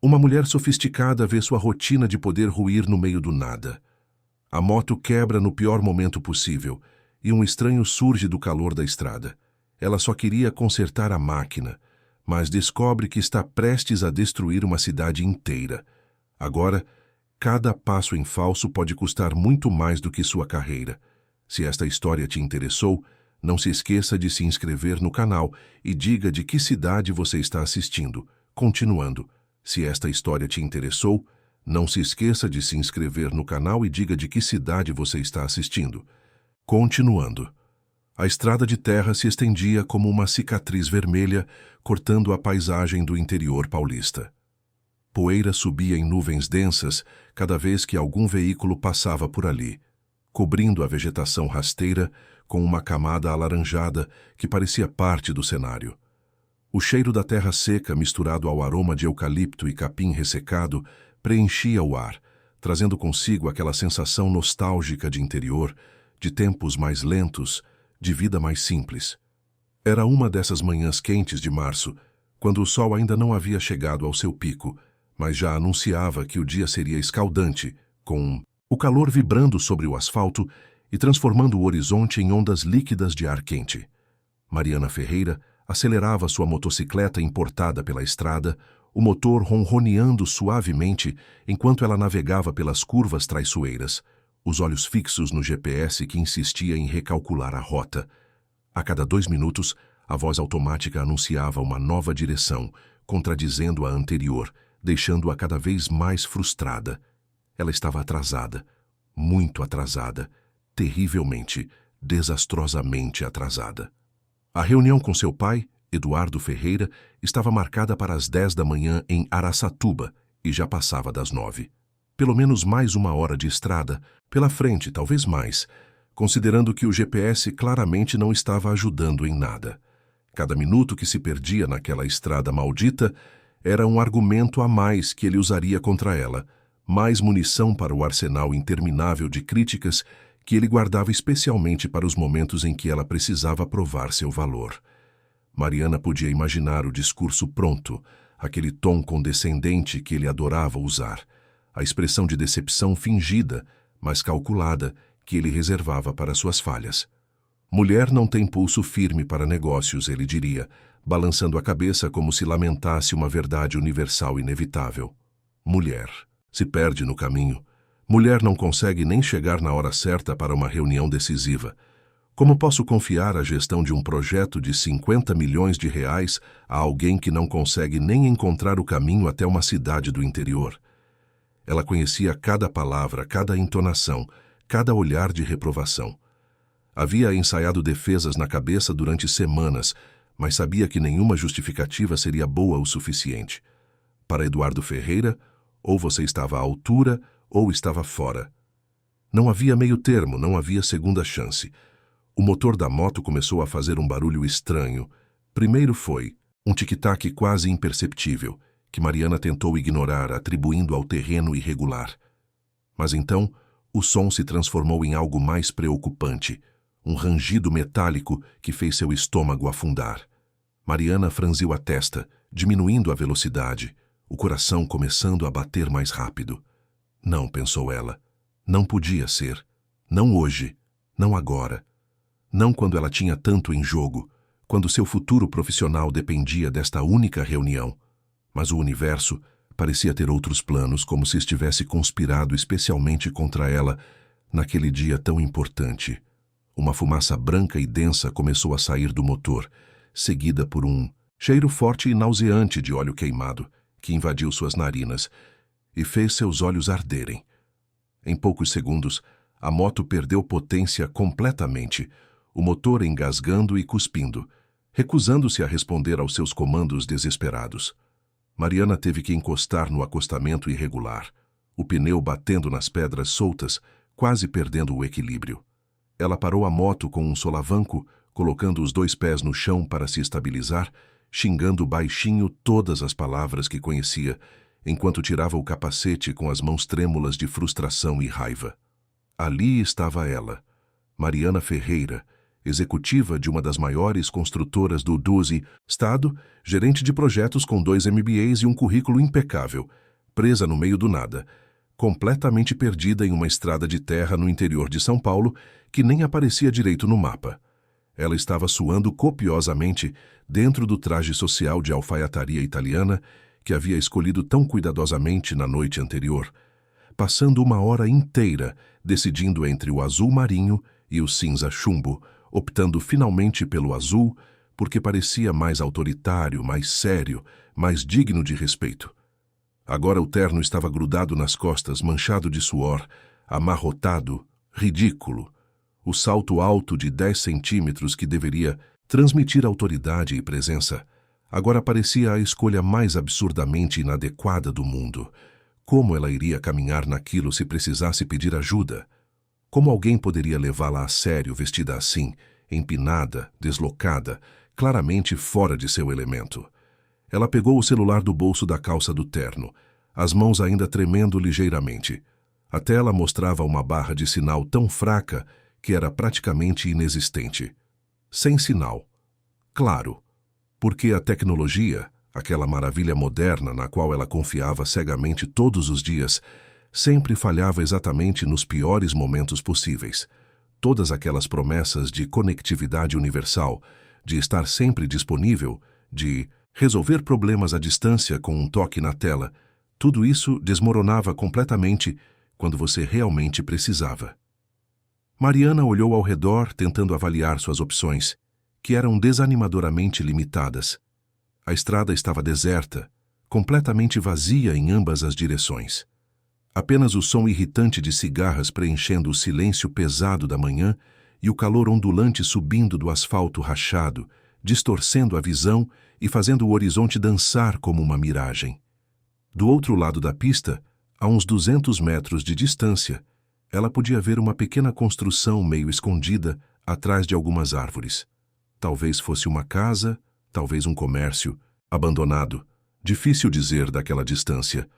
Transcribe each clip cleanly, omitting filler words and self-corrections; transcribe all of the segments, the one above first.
Uma mulher sofisticada vê sua rotina de poder ruir no meio do nada. A moto quebra no pior momento possível e um estranho surge do calor da estrada. Ela só queria consertar a máquina, mas descobre que está prestes a destruir uma cidade inteira. Agora, cada passo em falso pode custar muito mais do que sua carreira. Se esta história te interessou, não se esqueça de se inscrever no canal e diga de que cidade você está assistindo. Continuando, se esta história te interessou, não se esqueça de se inscrever no canal e diga de que cidade você está assistindo. Continuando. A estrada de terra se estendia como uma cicatriz vermelha, cortando a paisagem do interior paulista. Poeira subia em nuvens densas cada vez que algum veículo passava por ali, cobrindo a vegetação rasteira com uma camada alaranjada que parecia parte do cenário. O cheiro da terra seca, misturado ao aroma de eucalipto e capim ressecado, preenchia o ar, trazendo consigo aquela sensação nostálgica de interior, de tempos mais lentos, de vida mais simples. Era uma dessas manhãs quentes de março, quando o sol ainda não havia chegado ao seu pico, mas já anunciava que o dia seria escaldante, com o calor vibrando sobre o asfalto e transformando o horizonte em ondas líquidas de ar quente. Mariana Ferreira acelerava sua motocicleta importada pela estrada, o motor ronroneando suavemente enquanto ela navegava pelas curvas traiçoeiras, os olhos fixos no GPS que insistia em recalcular a rota. A cada 2 minutos, a voz automática anunciava uma nova direção, contradizendo a anterior, deixando-a cada vez mais frustrada. Ela estava atrasada, muito atrasada, terrivelmente, desastrosamente atrasada. A reunião com seu pai, Eduardo Ferreira, estava marcada para as 10 da manhã em Araçatuba e já passava das 9. Pelo menos mais 1 hora de estrada, pela frente, talvez mais, considerando que o GPS claramente não estava ajudando em nada. Cada minuto que se perdia naquela estrada maldita era um argumento a mais que ele usaria contra ela, mais munição para o arsenal interminável de críticas que ele guardava especialmente para os momentos em que ela precisava provar seu valor. Mariana podia imaginar o discurso pronto, aquele tom condescendente que ele adorava usar, a expressão de decepção fingida, mas calculada, que ele reservava para suas falhas. Mulher não tem pulso firme para negócios, ele diria, balançando a cabeça como se lamentasse uma verdade universal inevitável. Mulher se perde no caminho. Mulher não consegue nem chegar na hora certa para uma reunião decisiva. Como posso confiar a gestão de um projeto de 50 milhões de reais a alguém que não consegue nem encontrar o caminho até uma cidade do interior? Ela conhecia cada palavra, cada entonação, cada olhar de reprovação. Havia ensaiado defesas na cabeça durante semanas, mas sabia que nenhuma justificativa seria boa o suficiente. Para Eduardo Ferreira, ou você estava à altura, ou estava fora. Não havia meio termo, não havia segunda chance. O motor da moto começou a fazer um barulho estranho. Primeiro foi um tic-tac quase imperceptível, que Mariana tentou ignorar, atribuindo ao terreno irregular. Mas então, o som se transformou em algo mais preocupante, um rangido metálico que fez seu estômago afundar. Mariana franziu a testa, diminuindo a velocidade, o coração começando a bater mais rápido. Não, pensou ela, não podia ser. Não hoje, não agora. Não quando ela tinha tanto em jogo, quando seu futuro profissional dependia desta única reunião. Mas o universo parecia ter outros planos, como se estivesse conspirado especialmente contra ela naquele dia tão importante. Uma fumaça branca e densa começou a sair do motor, seguida por um cheiro forte e nauseante de óleo queimado, que invadiu suas narinas e fez seus olhos arderem. Em poucos segundos, a moto perdeu potência completamente, o motor engasgando e cuspindo, recusando-se a responder aos seus comandos desesperados. Mariana teve que encostar no acostamento irregular, o pneu batendo nas pedras soltas, quase perdendo o equilíbrio. Ela parou a moto com um solavanco, colocando os 2 pés no chão para se estabilizar, xingando baixinho todas as palavras que conhecia, enquanto tirava o capacete com as mãos trêmulas de frustração e raiva. Ali estava ela, Mariana Ferreira, executiva de uma das maiores construtoras do estado, gerente de projetos com 2 MBAs e um currículo impecável, presa no meio do nada, completamente perdida em uma estrada de terra no interior de São Paulo que nem aparecia direito no mapa. Ela estava suando copiosamente dentro do traje social de alfaiataria italiana que havia escolhido tão cuidadosamente na noite anterior, passando uma hora inteira decidindo entre o azul marinho e o cinza chumbo, optando finalmente pelo azul porque parecia mais autoritário, mais sério, mais digno de respeito. Agora o terno estava grudado nas costas, manchado de suor, amarrotado, ridículo. O salto alto de 10 centímetros que deveria transmitir autoridade e presença, agora parecia a escolha mais absurdamente inadequada do mundo. Como ela iria caminhar naquilo se precisasse pedir ajuda? Como alguém poderia levá-la a sério vestida assim, empinada, deslocada, claramente fora de seu elemento? Ela pegou o celular do bolso da calça do terno, as mãos ainda tremendo ligeiramente. A tela mostrava uma barra de sinal tão fraca que era praticamente inexistente. Sem sinal. Claro, porque a tecnologia, aquela maravilha moderna na qual ela confiava cegamente todos os dias, sempre falhava exatamente nos piores momentos possíveis. Todas aquelas promessas de conectividade universal, de estar sempre disponível, de resolver problemas à distância com um toque na tela, tudo isso desmoronava completamente quando você realmente precisava. Mariana olhou ao redor tentando avaliar suas opções, que eram desanimadoramente limitadas. A estrada estava deserta, completamente vazia em ambas as direções. Apenas o som irritante de cigarras preenchendo o silêncio pesado da manhã e o calor ondulante subindo do asfalto rachado, distorcendo a visão e fazendo o horizonte dançar como uma miragem. Do outro lado da pista, a uns 200 metros de distância, ela podia ver uma pequena construção meio escondida atrás de algumas árvores. Talvez fosse uma casa, talvez um comércio, abandonado. Difícil dizer daquela distância.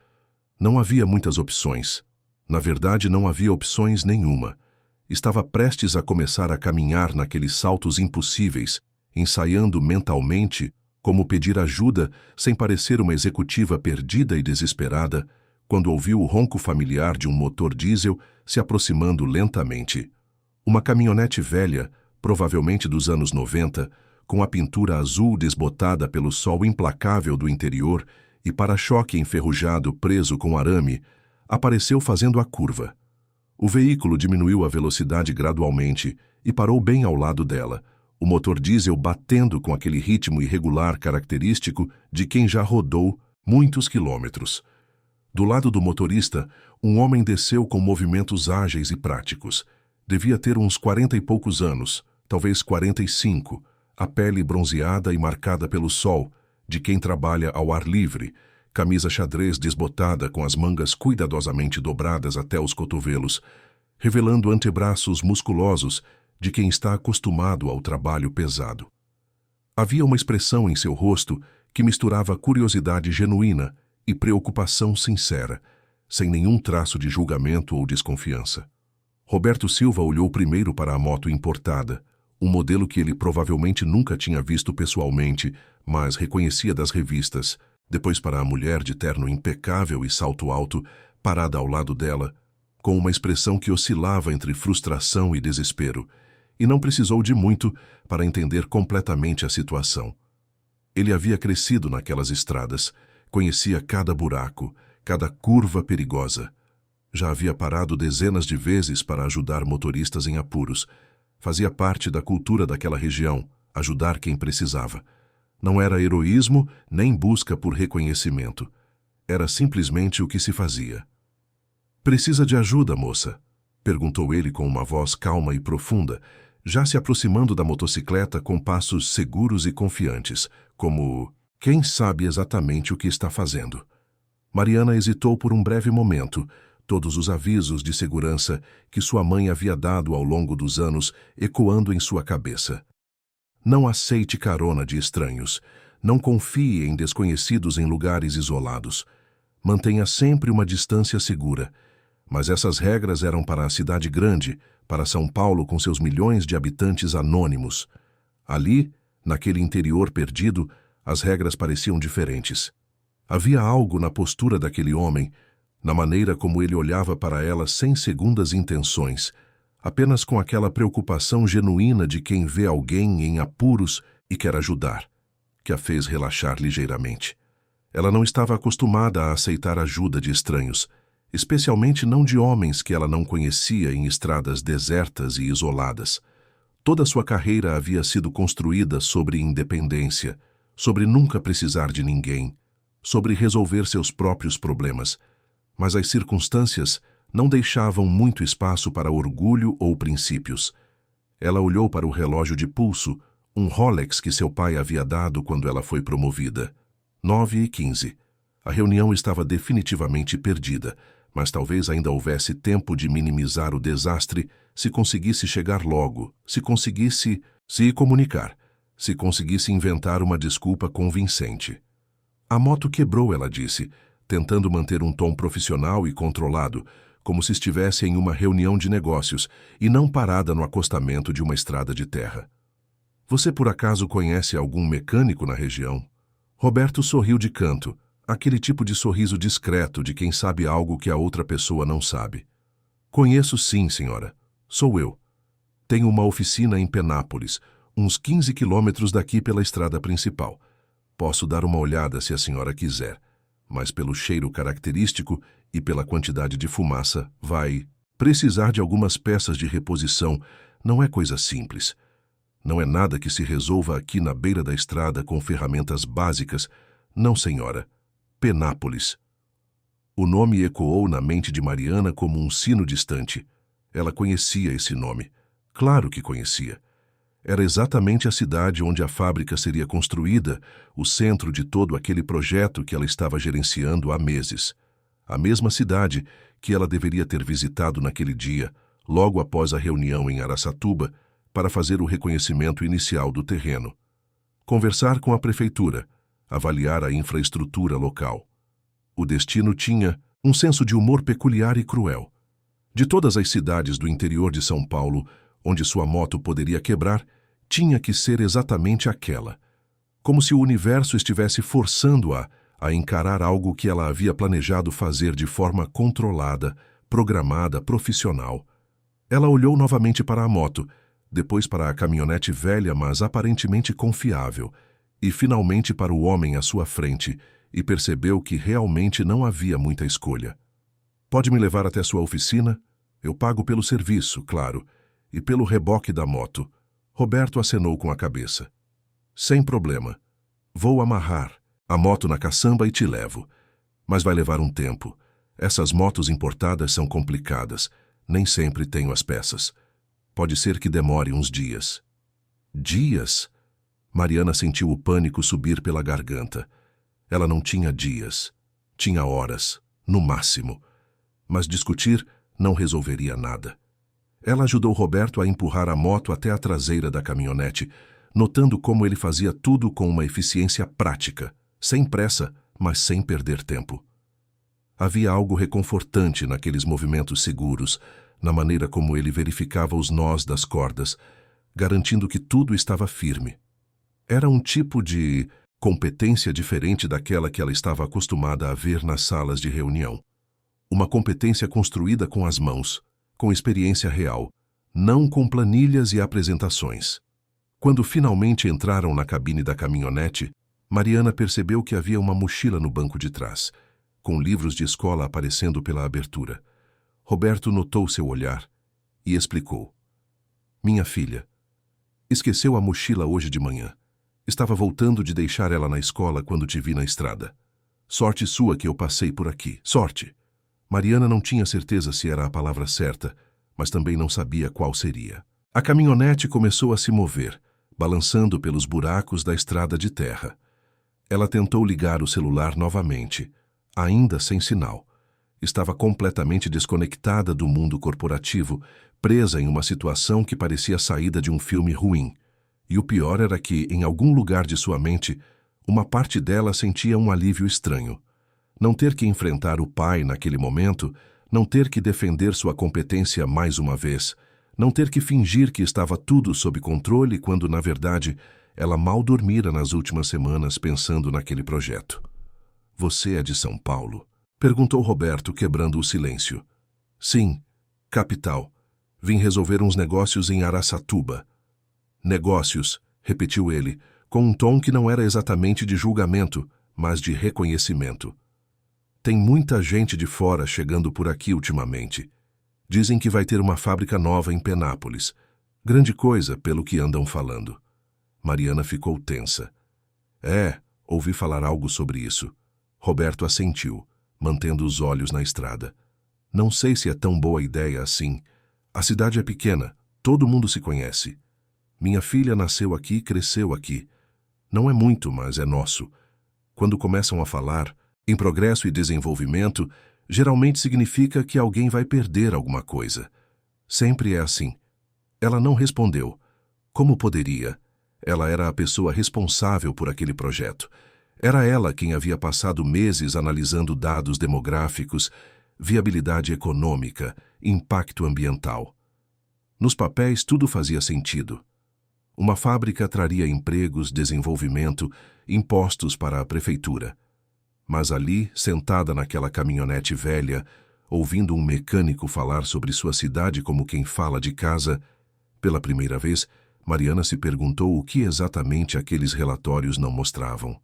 Não havia muitas opções. Na verdade, não havia opções nenhuma. Estava prestes a começar a caminhar naqueles saltos impossíveis, ensaiando mentalmente como pedir ajuda sem parecer uma executiva perdida e desesperada, quando ouviu o ronco familiar de um motor diesel se aproximando lentamente. Uma caminhonete velha, provavelmente dos anos 90, com a pintura azul desbotada pelo sol implacável do interior e para-choque enferrujado preso com arame, apareceu fazendo a curva. O veículo diminuiu a velocidade gradualmente e parou bem ao lado dela, o motor diesel batendo com aquele ritmo irregular característico de quem já rodou muitos quilômetros. Do lado do motorista, um homem desceu com movimentos ágeis e práticos. Devia ter uns 40 e poucos anos, talvez 45, a pele bronzeada e marcada pelo sol, de quem trabalha ao ar livre, camisa xadrez desbotada com as mangas cuidadosamente dobradas até os cotovelos, revelando antebraços musculosos de quem está acostumado ao trabalho pesado. Havia uma expressão em seu rosto que misturava curiosidade genuína e preocupação sincera, sem nenhum traço de julgamento ou desconfiança. Roberto Silva olhou primeiro para a moto importada, um modelo que ele provavelmente nunca tinha visto pessoalmente, mas reconhecia das revistas, depois para a mulher de terno impecável e salto alto, parada ao lado dela, com uma expressão que oscilava entre frustração e desespero, e não precisou de muito para entender completamente a situação. Ele havia crescido naquelas estradas, conhecia cada buraco, cada curva perigosa. Já havia parado dezenas de vezes para ajudar motoristas em apuros. Fazia parte da cultura daquela região, ajudar quem precisava. Não era heroísmo nem busca por reconhecimento. Era simplesmente o que se fazia. "Precisa de ajuda, moça?" perguntou ele com uma voz calma e profunda, já se aproximando da motocicleta com passos seguros e confiantes, como quem sabe exatamente o que está fazendo. Mariana hesitou por um breve momento, todos os avisos de segurança que sua mãe havia dado ao longo dos anos ecoando em sua cabeça. Não aceite carona de estranhos. Não confie em desconhecidos em lugares isolados. Mantenha sempre uma distância segura. Mas essas regras eram para a cidade grande, para São Paulo com seus milhões de habitantes anônimos. Ali, naquele interior perdido, as regras pareciam diferentes. Havia algo na postura daquele homem, na maneira como ele olhava para ela sem segundas intenções, apenas com aquela preocupação genuína de quem vê alguém em apuros e quer ajudar, que a fez relaxar ligeiramente. Ela não estava acostumada a aceitar ajuda de estranhos, especialmente não de homens que ela não conhecia em estradas desertas e isoladas. Toda sua carreira havia sido construída sobre independência, sobre nunca precisar de ninguém, sobre resolver seus próprios problemas. Mas as circunstâncias não deixavam muito espaço para orgulho ou princípios. Ela olhou para o relógio de pulso, um Rolex que seu pai havia dado quando ela foi promovida. 9h15. A reunião estava definitivamente perdida, mas talvez ainda houvesse tempo de minimizar o desastre se conseguisse chegar logo, se conseguisse se comunicar, se conseguisse inventar uma desculpa convincente. A moto quebrou, ela disse, tentando manter um tom profissional e controlado, como se estivesse em uma reunião de negócios e não parada no acostamento de uma estrada de terra. Você por acaso conhece algum mecânico na região? Roberto sorriu de canto, aquele tipo de sorriso discreto de quem sabe algo que a outra pessoa não sabe. Conheço sim, senhora. Sou eu. Tenho uma oficina em Penápolis, uns 15 quilômetros daqui pela estrada principal. Posso dar uma olhada se a senhora quiser, mas pelo cheiro característico e pela quantidade de fumaça, vai precisar de algumas peças de reposição. Não é coisa simples. Não é nada que se resolva aqui na beira da estrada com ferramentas básicas. Não, senhora. Penápolis. O nome ecoou na mente de Mariana como um sino distante. Ela conhecia esse nome. Claro que conhecia. Era exatamente a cidade onde a fábrica seria construída, o centro de todo aquele projeto que ela estava gerenciando há meses. A mesma cidade que ela deveria ter visitado naquele dia, logo após a reunião em Araçatuba, para fazer o reconhecimento inicial do terreno. Conversar com a prefeitura, avaliar a infraestrutura local. O destino tinha um senso de humor peculiar e cruel. De todas as cidades do interior de São Paulo, onde sua moto poderia quebrar, tinha que ser exatamente aquela. Como se o universo estivesse forçando-a a encarar algo que ela havia planejado fazer de forma controlada, programada, profissional. Ela olhou novamente para a moto, depois para a caminhonete velha, mas aparentemente confiável, e finalmente para o homem à sua frente, e percebeu que realmente não havia muita escolha. Pode me levar até sua oficina? Eu pago pelo serviço, claro, e pelo reboque da moto. Roberto acenou com a cabeça. Sem problema. Vou amarrar a moto na caçamba e te levo. Mas vai levar um tempo. Essas motos importadas são complicadas. Nem sempre tenho as peças. Pode ser que demore uns dias. Dias? Mariana sentiu o pânico subir pela garganta. Ela não tinha dias. Tinha horas, no máximo. Mas discutir não resolveria nada. Ela ajudou Roberto a empurrar a moto até a traseira da caminhonete, notando como ele fazia tudo com uma eficiência prática, sem pressa, mas sem perder tempo. Havia algo reconfortante naqueles movimentos seguros, na maneira como ele verificava os nós das cordas, garantindo que tudo estava firme. Era um tipo de competência diferente daquela que ela estava acostumada a ver nas salas de reunião. Uma competência construída com as mãos, com experiência real, não com planilhas e apresentações. Quando finalmente entraram na cabine da caminhonete, Mariana percebeu que havia uma mochila no banco de trás, com livros de escola aparecendo pela abertura. Roberto notou seu olhar e explicou. Minha filha, esqueceu a mochila hoje de manhã. Estava voltando de deixar ela na escola quando te vi na estrada. Sorte sua que eu passei por aqui. Sorte! Mariana não tinha certeza se era a palavra certa, mas também não sabia qual seria. A caminhonete começou a se mover, balançando pelos buracos da estrada de terra. Ela tentou ligar o celular novamente, ainda sem sinal. Estava completamente desconectada do mundo corporativo, presa em uma situação que parecia saída de um filme ruim. E o pior era que, em algum lugar de sua mente, uma parte dela sentia um alívio estranho. Não ter que enfrentar o pai naquele momento Não ter que defender sua competência mais uma vez. Não ter que fingir que estava tudo sob controle quando, na verdade, ela mal dormira nas últimas semanas pensando naquele projeto. Você é de São Paulo? Perguntou Roberto, quebrando o silêncio. Sim, capital. Vim resolver uns negócios em Araçatuba. Negócios, repetiu ele, com um tom que não era exatamente de julgamento, mas de reconhecimento. Tem muita gente de fora chegando por aqui ultimamente. Dizem que vai ter uma fábrica nova em Penápolis. Grande coisa, pelo que andam falando. Mariana ficou tensa. Ouvi falar algo sobre isso. Roberto assentiu, mantendo os olhos na estrada. Não sei se é tão boa ideia assim. A cidade é pequena, todo mundo se conhece. Minha filha nasceu aqui e cresceu aqui. Não é muito, mas é nosso. Quando começam a falar em progresso e desenvolvimento, geralmente significa que alguém vai perder alguma coisa. Sempre é assim. Ela não respondeu. Como poderia? Ela era a pessoa responsável por aquele projeto. Era ela quem havia passado meses analisando dados demográficos, viabilidade econômica, impacto ambiental. Nos papéis tudo fazia sentido. Uma fábrica traria empregos, desenvolvimento, impostos para a prefeitura. Mas ali, sentada naquela caminhonete velha, ouvindo um mecânico falar sobre sua cidade como quem fala de casa, pela primeira vez, Mariana se perguntou o que exatamente aqueles relatórios não mostravam.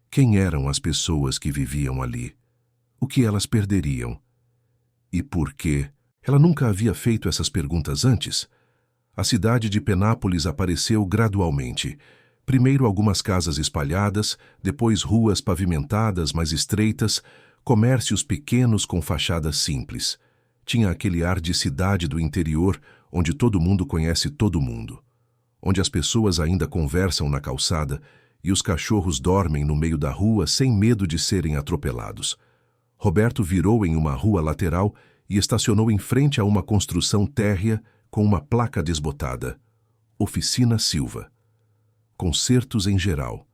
Quem eram as pessoas que viviam ali? O que elas perderiam? E por quê? Ela nunca havia feito essas perguntas antes. A cidade de Penápolis apareceu gradualmente. Primeiro algumas casas espalhadas, depois ruas pavimentadas mais estreitas, comércios pequenos com fachadas simples. Tinha aquele ar de cidade do interior, onde todo mundo conhece todo mundo. Onde as pessoas ainda conversam na calçada e os cachorros dormem no meio da rua sem medo de serem atropelados. Roberto virou em uma rua lateral e estacionou em frente a uma construção térrea com uma placa desbotada. Oficina Silva. Consertos em geral.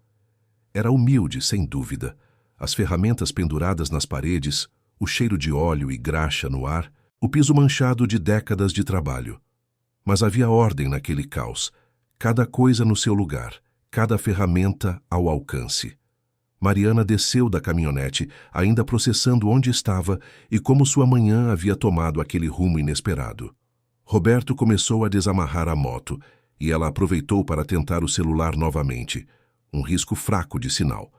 Era humilde, sem dúvida. As ferramentas penduradas nas paredes, o cheiro de óleo e graxa no ar, o piso manchado de décadas de trabalho. Mas havia ordem naquele caos. Cada coisa no seu lugar, cada ferramenta ao alcance. Mariana desceu da caminhonete, ainda processando onde estava e como sua manhã havia tomado aquele rumo inesperado. Roberto começou a desamarrar a moto, e ela aproveitou para tentar o celular novamente, um risco fraco de sinal.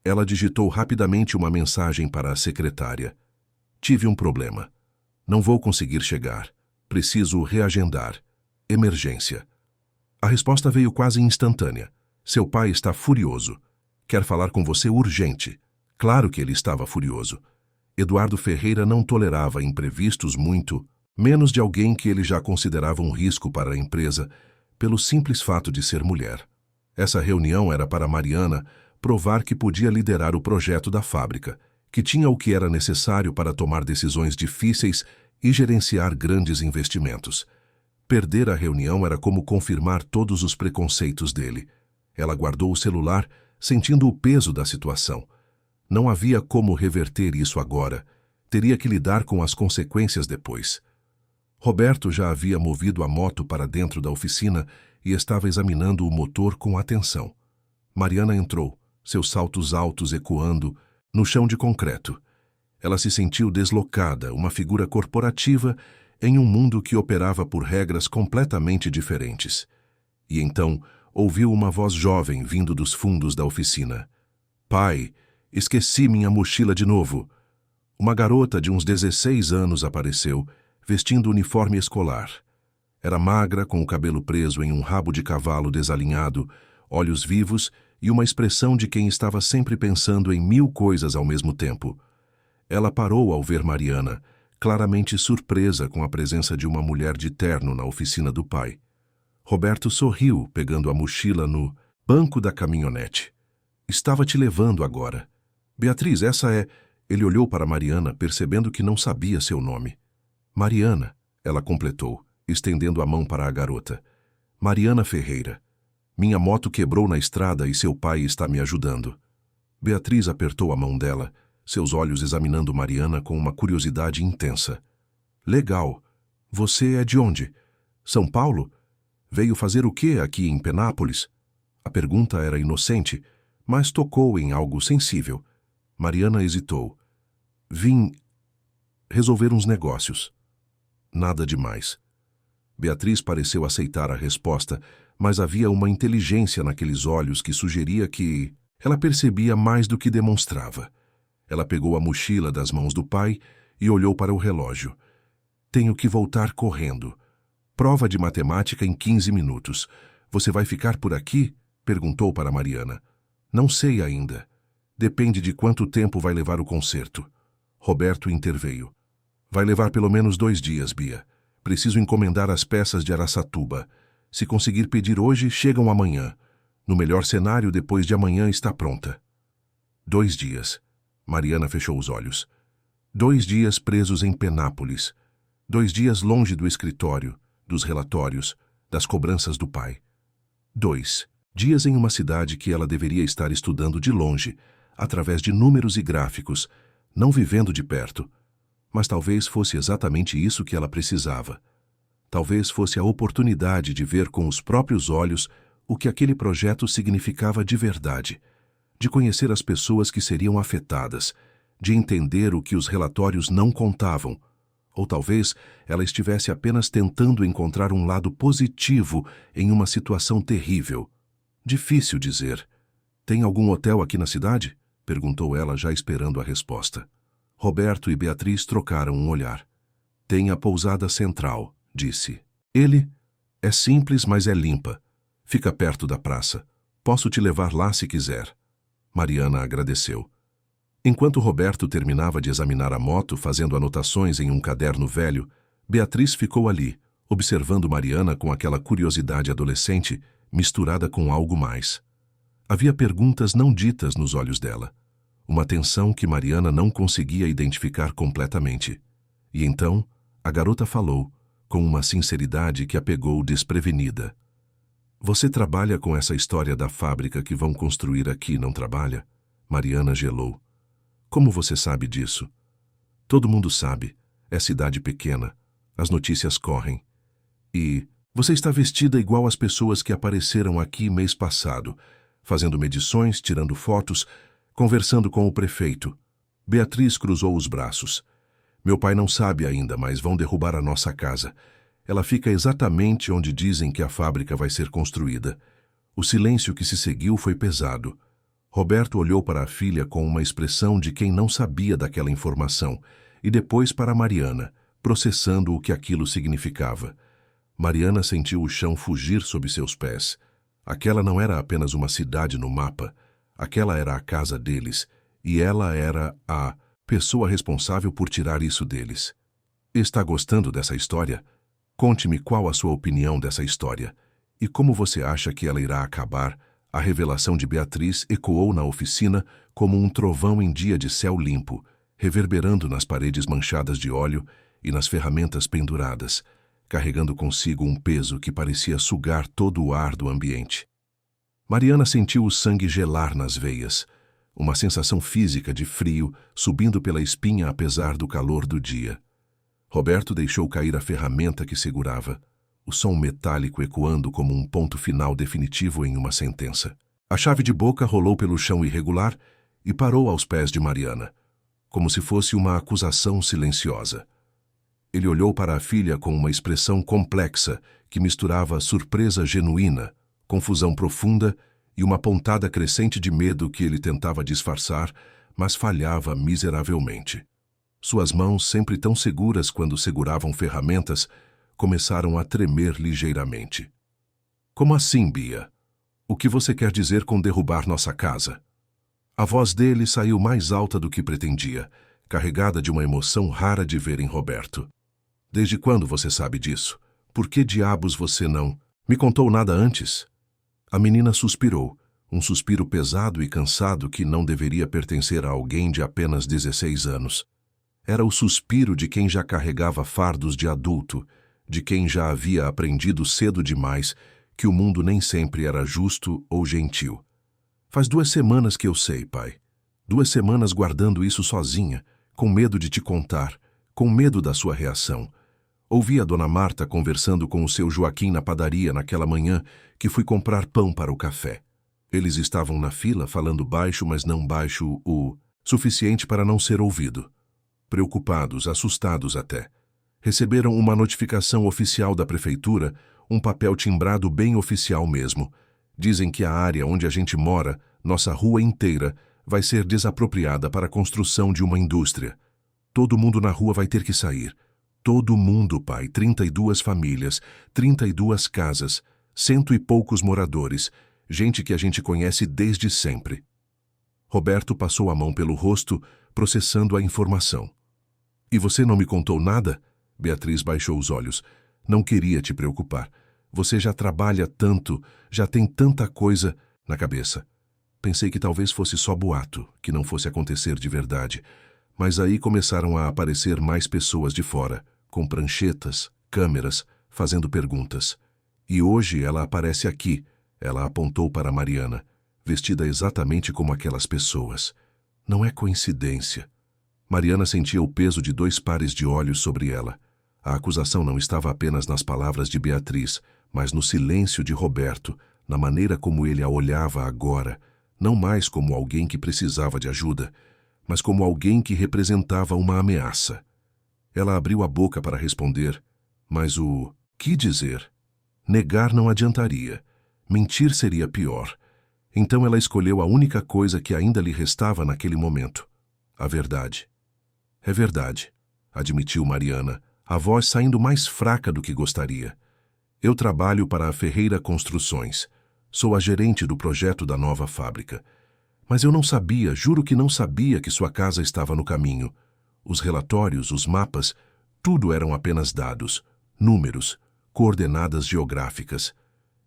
Ela digitou rapidamente uma mensagem para a secretária. Tive um problema. Não vou conseguir chegar. Preciso reagendar. Emergência. A resposta veio quase instantânea. Seu pai está furioso. Quer falar com você urgente. Claro que ele estava furioso. Eduardo Ferreira não tolerava imprevistos muito, menos de alguém que ele já considerava um risco para a empresa, pelo simples fato de ser mulher. Essa reunião era para Mariana provar que podia liderar o projeto da fábrica, que tinha o que era necessário para tomar decisões difíceis e gerenciar grandes investimentos. Perder a reunião era como confirmar todos os preconceitos dele. Ela guardou o celular, sentindo o peso da situação. Não havia como reverter isso agora. Teria que lidar com as consequências depois. Roberto já havia movido a moto para dentro da oficina e estava examinando o motor com atenção. Mariana entrou, seus saltos altos ecoando, no chão de concreto. Ela se sentiu deslocada, uma figura corporativa em um mundo que operava por regras completamente diferentes. E então ouviu uma voz jovem vindo dos fundos da oficina. Pai, esqueci minha mochila de novo. Uma garota de uns 16 anos apareceu, vestindo uniforme escolar. Era magra, com o cabelo preso em um rabo de cavalo desalinhado, olhos vivos e uma expressão de quem estava sempre pensando em 1000 coisas ao mesmo tempo. Ela parou ao ver Mariana, claramente surpresa com a presença de uma mulher de terno na oficina do pai. Roberto sorriu, pegando a mochila no banco da caminhonete. Estava te levando agora. Beatriz, essa é... Ele olhou para Mariana, percebendo que não sabia seu nome. Mariana, ela completou, estendendo a mão para a garota. Mariana Ferreira. Minha moto quebrou na estrada e seu pai está me ajudando. Beatriz apertou a mão dela, seus olhos examinando Mariana com uma curiosidade intensa. Legal. Você é de onde? São Paulo? Veio fazer o quê aqui em Penápolis? A pergunta era inocente, mas tocou em algo sensível. Mariana hesitou. Vim resolver uns negócios. Nada demais. Beatriz pareceu aceitar a resposta, mas havia uma inteligência naqueles olhos que sugeria que ela percebia mais do que demonstrava. Ela pegou a mochila das mãos do pai e olhou para o relógio. Tenho que voltar correndo. Prova de matemática em 15 minutos. Você vai ficar por aqui? Perguntou para Mariana. Não sei ainda. Depende de quanto tempo vai levar o concerto. Roberto interveio. Vai levar pelo menos 2 dias, Bia. Preciso encomendar as peças de Araçatuba. Se conseguir pedir hoje, chegam amanhã. No melhor cenário, depois de amanhã está pronta. 2 dias. Mariana fechou os olhos. 2 dias presos em Penápolis. 2 dias longe do escritório, dos relatórios, das cobranças do pai. 2 dias em uma cidade que ela deveria estar estudando de longe, através de números e gráficos, não vivendo de perto. Mas talvez fosse exatamente isso que ela precisava. Talvez fosse a oportunidade de ver com os próprios olhos o que aquele projeto significava de verdade, de conhecer as pessoas que seriam afetadas, de entender o que os relatórios não contavam. Ou talvez ela estivesse apenas tentando encontrar um lado positivo em uma situação terrível. Difícil dizer. Tem algum hotel aqui na cidade? Perguntou ela, já esperando a resposta. Roberto e Beatriz trocaram um olhar. Tem a pousada central, disse. Ele é simples, mas é limpa. Fica perto da praça. Posso te levar lá se quiser. Mariana agradeceu. Enquanto Roberto terminava de examinar a moto, fazendo anotações em um caderno velho, Beatriz ficou ali, observando Mariana com aquela curiosidade adolescente misturada com algo mais. Havia perguntas não ditas nos olhos dela, uma tensão que Mariana não conseguia identificar completamente. E então, a garota falou, com uma sinceridade que a pegou desprevenida. Você trabalha com essa história da fábrica que vão construir aqui, não trabalha? Mariana gelou. Como você sabe disso? Todo mundo sabe. É cidade pequena. As notícias correm. E você está vestida igual às pessoas que apareceram aqui mês passado, fazendo medições, tirando fotos, conversando com o prefeito. Beatriz cruzou os braços. Meu pai não sabe ainda, mas vão derrubar a nossa casa. Ela fica exatamente onde dizem que a fábrica vai ser construída. O silêncio que se seguiu foi pesado. Roberto olhou para a filha com uma expressão de quem não sabia daquela informação, e depois para Mariana, processando o que aquilo significava. Mariana sentiu o chão fugir sob seus pés. Aquela não era apenas uma cidade no mapa, aquela era a casa deles, e ela era a pessoa responsável por tirar isso deles. Está gostando dessa história? Conte-me qual a sua opinião dessa história, e como você acha que ela irá acabar. A revelação de Beatriz ecoou na oficina como um trovão em dia de céu limpo, reverberando nas paredes manchadas de óleo e nas ferramentas penduradas, carregando consigo um peso que parecia sugar todo o ar do ambiente. Mariana sentiu o sangue gelar nas veias, uma sensação física de frio subindo pela espinha apesar do calor do dia. Roberto deixou cair a ferramenta que segurava, o som metálico ecoando como um ponto final definitivo em uma sentença. A chave de boca rolou pelo chão irregular e parou aos pés de Mariana, como se fosse uma acusação silenciosa. Ele olhou para a filha com uma expressão complexa que misturava surpresa genuína, confusão profunda e uma pontada crescente de medo que ele tentava disfarçar, mas falhava miseravelmente. Suas mãos, sempre tão seguras quando seguravam ferramentas, começaram a tremer ligeiramente. Como assim, Bia? O que você quer dizer com derrubar nossa casa? A voz dele saiu mais alta do que pretendia, carregada de uma emoção rara de ver em Roberto. Desde quando você sabe disso? Por que diabos você não me contou nada antes? A menina suspirou, um suspiro pesado e cansado que não deveria pertencer a alguém de apenas 16 anos. Era o suspiro de quem já carregava fardos de adulto, de quem já havia aprendido cedo demais que o mundo nem sempre era justo ou gentil. Faz 2 semanas que eu sei, pai. 2 semanas guardando isso sozinha, com medo de te contar, com medo da sua reação. Ouvi a dona Marta conversando com o seu Joaquim na padaria naquela manhã que fui comprar pão para o café. Eles estavam na fila falando baixo, mas não baixo o suficiente para não ser ouvido. Preocupados, assustados até. Receberam uma notificação oficial da prefeitura, um papel timbrado bem oficial mesmo. Dizem que a área onde a gente mora, nossa rua inteira, vai ser desapropriada para a construção de uma indústria. Todo mundo na rua vai ter que sair. Todo mundo, pai. 32 famílias, 32 casas, 100 e poucos moradores, gente que a gente conhece desde sempre. Roberto passou a mão pelo rosto, processando a informação. E você não me contou nada? Beatriz baixou os olhos. Não queria te preocupar. Você já trabalha tanto, já tem tanta coisa na cabeça. Pensei que talvez fosse só boato, que não fosse acontecer de verdade. Mas aí começaram a aparecer mais pessoas de fora, com pranchetas, câmeras, fazendo perguntas. E hoje ela aparece aqui, ela apontou para Mariana, vestida exatamente como aquelas pessoas. Não é coincidência. Mariana sentia o peso de 2 pares de olhos sobre ela. A acusação não estava apenas nas palavras de Beatriz, mas no silêncio de Roberto, na maneira como ele a olhava agora, não mais como alguém que precisava de ajuda, mas como alguém que representava uma ameaça. Ela abriu a boca para responder, mas o que dizer? Negar não adiantaria. Mentir seria pior. Então ela escolheu a única coisa que ainda lhe restava naquele momento: a verdade. É verdade, admitiu Mariana, a voz saindo mais fraca do que gostaria. Eu trabalho para a Ferreira Construções. Sou a gerente do projeto da nova fábrica. Mas eu não sabia, juro que não sabia que sua casa estava no caminho. Os relatórios, os mapas, tudo eram apenas dados, números, coordenadas geográficas.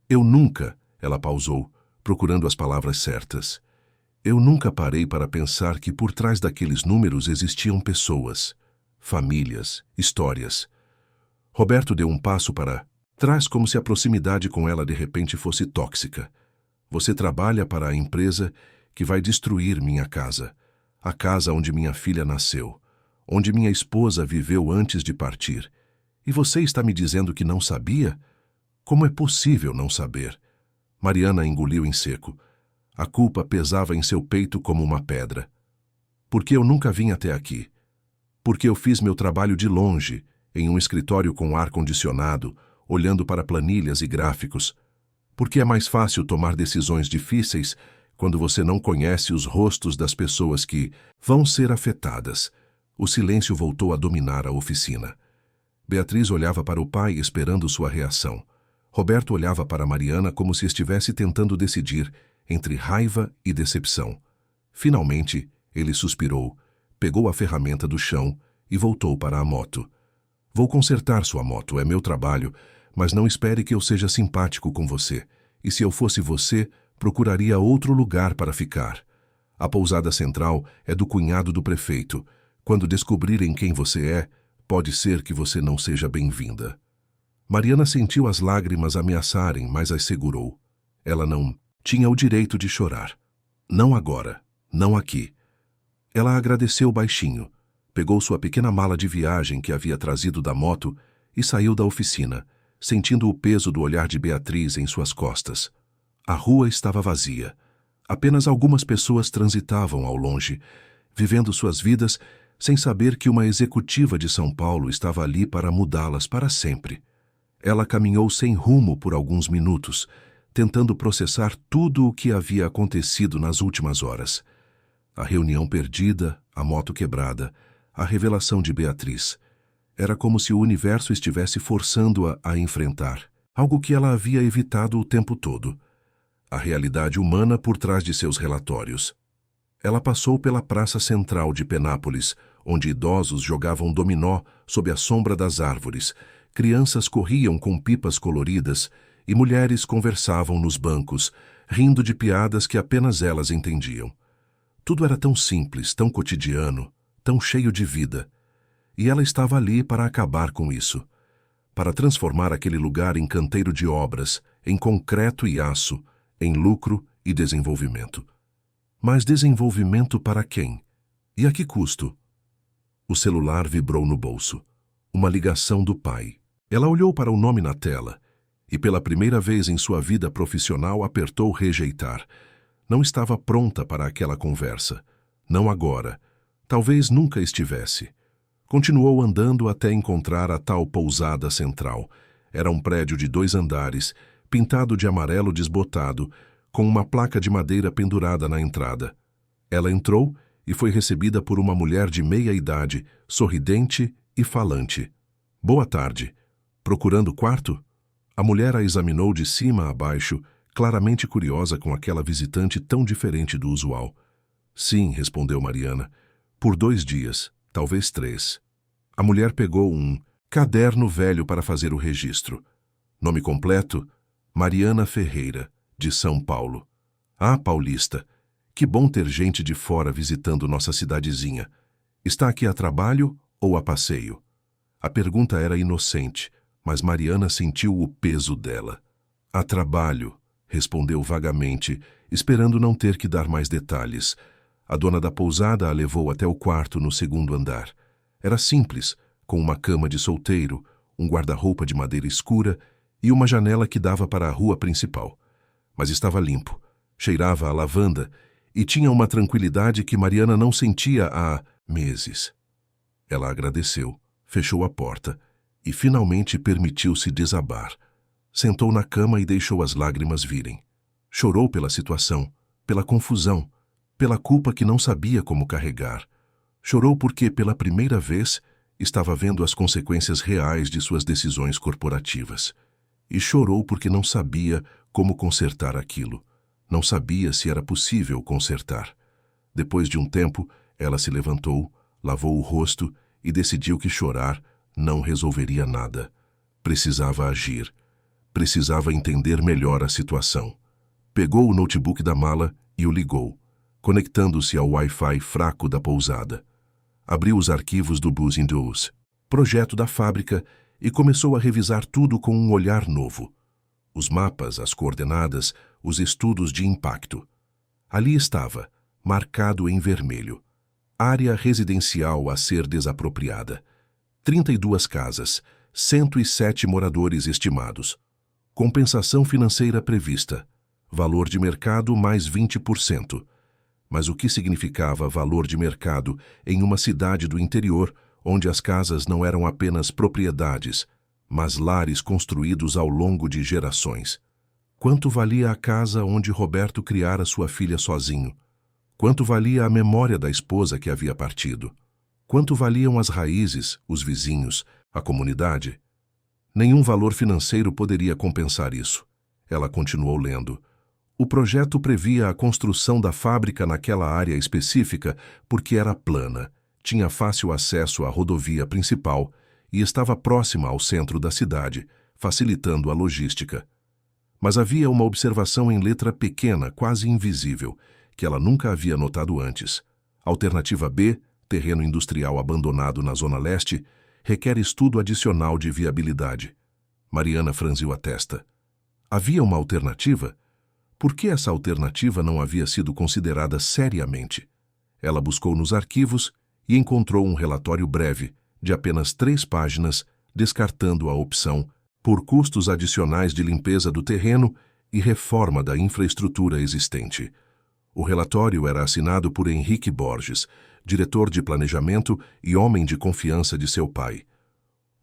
Eu nunca, ela pausou, procurando as palavras certas. Eu nunca parei para pensar que por trás daqueles números existiam pessoas, famílias, histórias. Roberto deu um passo para trás como se a proximidade com ela de repente fosse tóxica. Você trabalha para a empresa que vai destruir minha casa, a casa onde minha filha nasceu, onde minha esposa viveu antes de partir. E você está me dizendo que não sabia? Como é possível não saber? Mariana engoliu em seco. A culpa pesava em seu peito como uma pedra. Porque eu nunca vim até aqui. Porque eu fiz meu trabalho de longe, em um escritório com ar-condicionado, olhando para planilhas e gráficos. Porque é mais fácil tomar decisões difíceis quando você não conhece os rostos das pessoas que vão ser afetadas. O silêncio voltou a dominar a oficina. Beatriz olhava para o pai esperando sua reação. Roberto olhava para Mariana como se estivesse tentando decidir entre raiva e decepção. Finalmente, ele suspirou, pegou a ferramenta do chão e voltou para a moto. Vou consertar sua moto, é meu trabalho, mas não espere que eu seja simpático com você. E se eu fosse você, procuraria outro lugar para ficar. A pousada central é do cunhado do prefeito. Quando descobrirem quem você é, pode ser que você não seja bem-vinda. Mariana sentiu as lágrimas ameaçarem, mas as segurou. Ela não tinha o direito de chorar. Não agora, não aqui. Ela agradeceu baixinho, pegou sua pequena mala de viagem que havia trazido da moto e saiu da oficina, sentindo o peso do olhar de Beatriz em suas costas. A rua estava vazia. Apenas algumas pessoas transitavam ao longe, vivendo suas vidas sem saber que uma executiva de São Paulo estava ali para mudá-las para sempre. Ela caminhou sem rumo por alguns minutos, tentando processar tudo o que havia acontecido nas últimas horas. A reunião perdida, a moto quebrada, a revelação de Beatriz. Era como se o universo estivesse forçando-a a enfrentar algo que ela havia evitado o tempo todo. A realidade humana por trás de seus relatórios. Ela passou pela praça central de Penápolis, onde idosos jogavam dominó sob a sombra das árvores, crianças corriam com pipas coloridas e mulheres conversavam nos bancos, rindo de piadas que apenas elas entendiam. Tudo era tão simples, tão cotidiano, tão cheio de vida. E ela estava ali para acabar com isso, para transformar aquele lugar em canteiro de obras, em concreto e aço, em lucro e desenvolvimento. Mas desenvolvimento para quem? E a que custo? O celular vibrou no bolso. Uma ligação do pai. Ela olhou para o nome na tela e, pela primeira vez em sua vida profissional, apertou rejeitar. Não estava pronta para aquela conversa. Não agora. Talvez nunca estivesse. Continuou andando até encontrar a tal pousada central. Era um prédio de 2 andares, pintado de amarelo desbotado, com uma placa de madeira pendurada na entrada. Ela entrou e foi recebida por uma mulher de meia idade, sorridente e falante. Boa tarde. Procurando quarto? A mulher a examinou de cima a baixo, claramente curiosa com aquela visitante tão diferente do usual. Sim, respondeu Mariana. Por 2 dias, talvez 3. A mulher pegou um caderno velho para fazer o registro. Nome completo? Mariana Ferreira, de São Paulo. Ah, paulista, que bom ter gente de fora visitando nossa cidadezinha. Está aqui a trabalho ou a passeio? A pergunta era inocente, mas Mariana sentiu o peso dela. A trabalho, respondeu vagamente, esperando não ter que dar mais detalhes. A dona da pousada a levou até o quarto no 2º andar. Era simples, com uma cama de solteiro, um guarda-roupa de madeira escura e uma janela que dava para a rua principal. Mas estava limpo, cheirava a lavanda e tinha uma tranquilidade que Mariana não sentia há meses. Ela agradeceu, fechou a porta e finalmente permitiu-se desabar. Sentou na cama e deixou as lágrimas virem. Chorou pela situação, pela confusão, pela culpa que não sabia como carregar. Chorou porque, pela primeira vez, estava vendo as consequências reais de suas decisões corporativas. E chorou porque não sabia como consertar aquilo. Não sabia se era possível consertar. Depois de um tempo, ela se levantou, lavou o rosto e decidiu que chorar não resolveria nada. Precisava agir. Precisava entender melhor a situação. Pegou o notebook da mala e o ligou, conectando-se ao Wi-Fi fraco da pousada. Abriu os arquivos do Bus Indus, projeto da fábrica, e começou a revisar tudo com um olhar novo. Os mapas, as coordenadas, os estudos de impacto. Ali estava, marcado em vermelho. Área residencial a ser desapropriada. 32 casas, 107 moradores estimados. Compensação financeira prevista. Valor de mercado mais 20%. Mas o que significava valor de mercado em uma cidade do interior, onde as casas não eram apenas propriedades, mas lares construídos ao longo de gerações? Quanto valia a casa onde Roberto criara sua filha sozinho? Quanto valia a memória da esposa que havia partido? Quanto valiam as raízes, os vizinhos, a comunidade? Nenhum valor financeiro poderia compensar isso. Ela continuou lendo. O projeto previa a construção da fábrica naquela área específica porque era plana, tinha fácil acesso à rodovia principal e estava próxima ao centro da cidade, facilitando a logística. Mas havia uma observação em letra pequena, quase invisível, que ela nunca havia notado antes. Alternativa B, terreno industrial abandonado na Zona Leste, requer estudo adicional de viabilidade. Mariana franziu a testa. Havia uma alternativa? Por que essa alternativa não havia sido considerada seriamente? Ela buscou nos arquivos e encontrou um relatório breve, de apenas 3 páginas, descartando a opção por custos adicionais de limpeza do terreno e reforma da infraestrutura existente. O relatório era assinado por Henrique Borges, diretor de planejamento e homem de confiança de seu pai.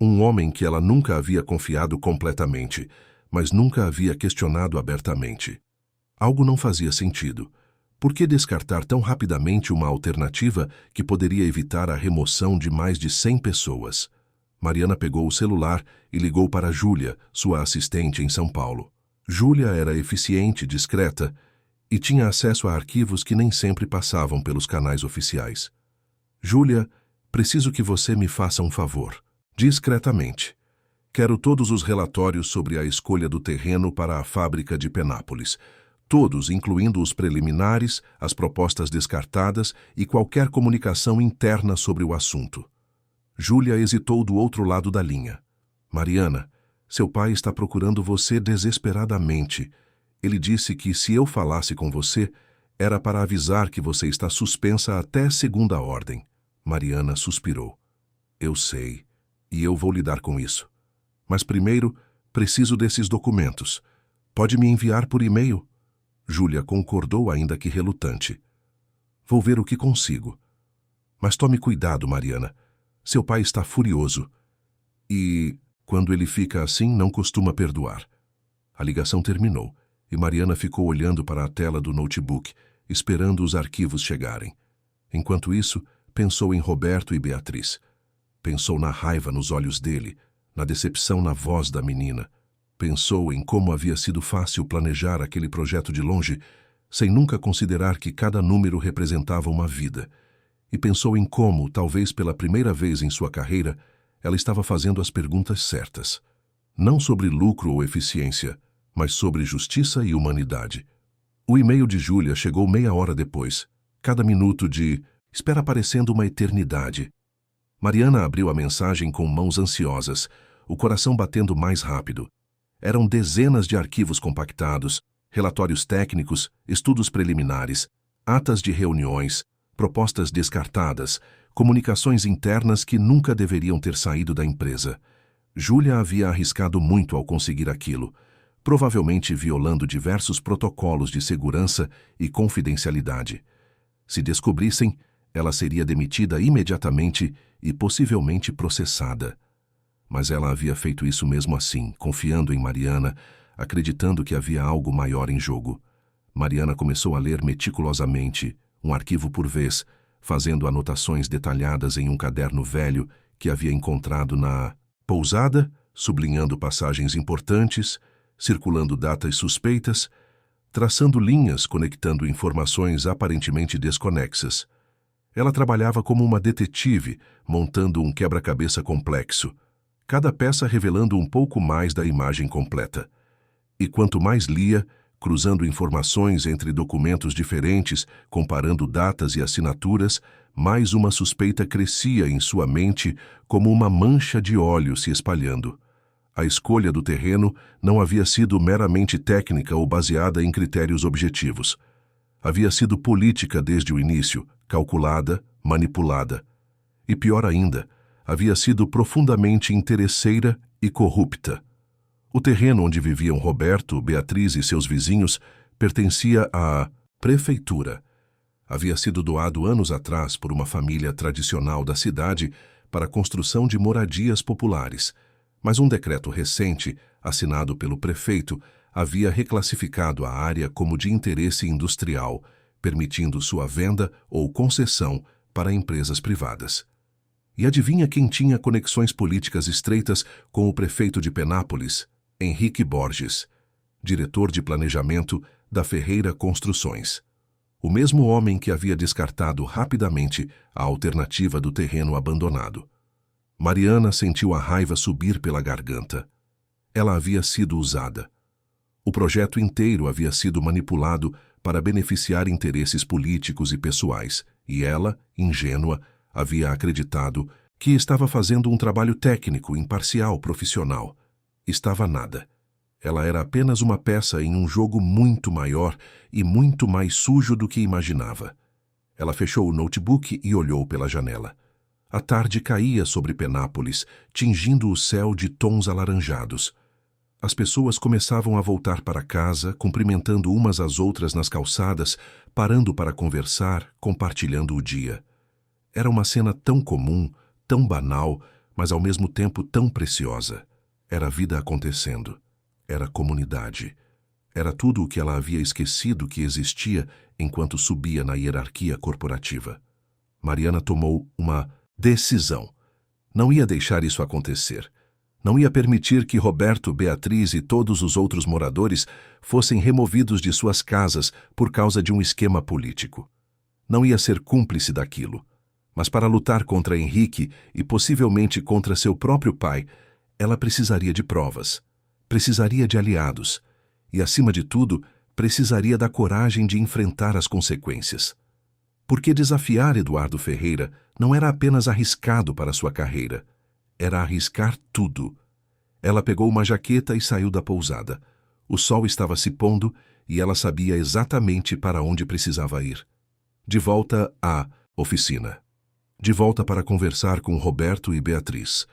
Um homem que ela nunca havia confiado completamente, mas nunca havia questionado abertamente. Algo não fazia sentido. Por que descartar tão rapidamente uma alternativa que poderia evitar a remoção de mais de 100 pessoas? Mariana pegou o celular e ligou para Júlia, sua assistente em São Paulo. Júlia era eficiente, discreta e tinha acesso a arquivos que nem sempre passavam pelos canais oficiais. Júlia, preciso que você me faça um favor. Discretamente. Quero todos os relatórios sobre a escolha do terreno para a fábrica de Penápolis. Todos, incluindo os preliminares, as propostas descartadas e qualquer comunicação interna sobre o assunto. Júlia hesitou do outro lado da linha. Mariana, seu pai está procurando você desesperadamente. Ele disse que se eu falasse com você, Era para avisar que você está suspensa até segunda ordem. Mariana suspirou. Eu sei, e eu vou lidar com isso. Mas primeiro, preciso desses documentos. Pode me enviar por e-mail? Júlia concordou, ainda que relutante. Vou ver o que consigo. Mas tome cuidado, Mariana. Seu pai está furioso. E, quando ele fica assim, não costuma perdoar. A ligação terminou, e Mariana ficou olhando para a tela do notebook, esperando os arquivos chegarem. Enquanto isso, pensou em Roberto e Beatriz. Pensou na raiva nos olhos dele, na decepção na voz da menina. Pensou em como havia sido fácil planejar aquele projeto de longe, sem nunca considerar que cada número representava uma vida. E pensou em como, talvez pela primeira vez em sua carreira, ela estava fazendo as perguntas certas. Não sobre lucro ou eficiência, mas sobre justiça e humanidade. O e-mail de Júlia chegou meia hora depois. Cada minuto de espera parecendo uma eternidade. Mariana abriu a mensagem com mãos ansiosas, o coração batendo mais rápido. Eram dezenas de arquivos compactados, relatórios técnicos, estudos preliminares, atas de reuniões, propostas descartadas, comunicações internas que nunca deveriam ter saído da empresa. Júlia havia arriscado muito ao conseguir aquilo, provavelmente violando diversos protocolos de segurança e confidencialidade. Se descobrissem, ela seria demitida imediatamente e possivelmente processada. Mas ela havia feito isso mesmo assim, confiando em Mariana, acreditando que havia algo maior em jogo. Mariana começou a ler meticulosamente, um arquivo por vez, fazendo anotações detalhadas em um caderno velho que havia encontrado na pousada, sublinhando passagens importantes, circulando datas suspeitas, traçando linhas conectando informações aparentemente desconexas. Ela trabalhava como uma detetive, montando um quebra-cabeça complexo, cada peça revelando um pouco mais da imagem completa. E quanto mais lia, cruzando informações entre documentos diferentes, comparando datas e assinaturas, mais uma suspeita crescia em sua mente como uma mancha de óleo se espalhando. A escolha do terreno não havia sido meramente técnica ou baseada em critérios objetivos. Havia sido política desde o início, calculada, manipulada. E pior ainda, havia sido profundamente interesseira e corrupta. O terreno onde viviam Roberto, Beatriz e seus vizinhos pertencia à prefeitura. Havia sido doado anos atrás por uma família tradicional da cidade para a construção de moradias populares, mas um decreto recente, assinado pelo prefeito, havia reclassificado a área como de interesse industrial, permitindo sua venda ou concessão para empresas privadas. E adivinha quem tinha conexões políticas estreitas com o prefeito de Penápolis? Henrique Borges, diretor de planejamento da Ferreira Construções. O mesmo homem que havia descartado rapidamente a alternativa do terreno abandonado. Mariana sentiu a raiva subir pela garganta. Ela havia sido usada. O projeto inteiro havia sido manipulado para beneficiar interesses políticos e pessoais, e ela, ingênua, havia acreditado que estava fazendo um trabalho técnico, imparcial, profissional. Estava nada. Ela era apenas uma peça em um jogo muito maior e muito mais sujo do que imaginava. Ela fechou o notebook e olhou pela janela. A tarde caía sobre Penápolis, tingindo o céu de tons alaranjados. As pessoas começavam a voltar para casa, cumprimentando umas às outras nas calçadas, parando para conversar, compartilhando o dia. Era uma cena tão comum, tão banal, mas ao mesmo tempo tão preciosa. Era a vida acontecendo. Era comunidade. Era tudo o que ela havia esquecido que existia enquanto subia na hierarquia corporativa. Mariana tomou uma decisão. Não ia deixar isso acontecer. Não ia permitir que Roberto, Beatriz e todos os outros moradores fossem removidos de suas casas por causa de um esquema político. Não ia ser cúmplice daquilo. Mas para lutar contra Henrique e possivelmente contra seu próprio pai, ela precisaria de provas, precisaria de aliados e, acima de tudo, precisaria da coragem de enfrentar as consequências. Porque desafiar Eduardo Ferreira não era apenas arriscado para sua carreira, era arriscar tudo. Ela pegou uma jaqueta e saiu da pousada. O sol estava se pondo e ela sabia exatamente para onde precisava ir. De volta à oficina. De volta para conversar com Roberto e Beatriz.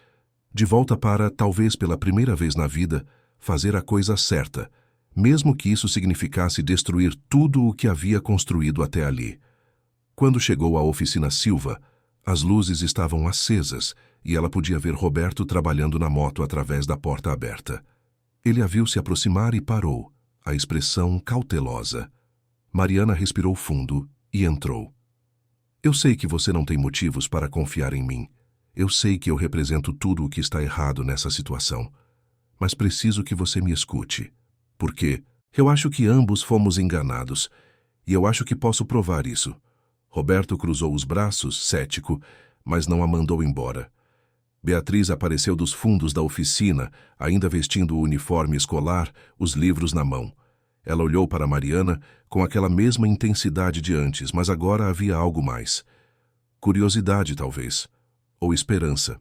De volta para, talvez pela primeira vez na vida, fazer a coisa certa, mesmo que isso significasse destruir tudo o que havia construído até ali. Quando chegou à oficina Silva, as luzes estavam acesas e ela podia ver Roberto trabalhando na moto através da porta aberta. Ele a viu se aproximar e parou, a expressão cautelosa. Mariana respirou fundo e entrou. Eu sei que você não tem motivos para confiar em mim. Eu sei que eu represento tudo o que está errado nessa situação. Mas preciso que você me escute. Porque eu acho que ambos fomos enganados, e eu acho que posso provar isso. Roberto cruzou os braços, cético, mas não a mandou embora. Beatriz apareceu dos fundos da oficina, ainda vestindo o uniforme escolar, os livros na mão. Ela olhou para Mariana com aquela mesma intensidade de antes, mas agora havia algo mais. Curiosidade, talvez. Ou esperança.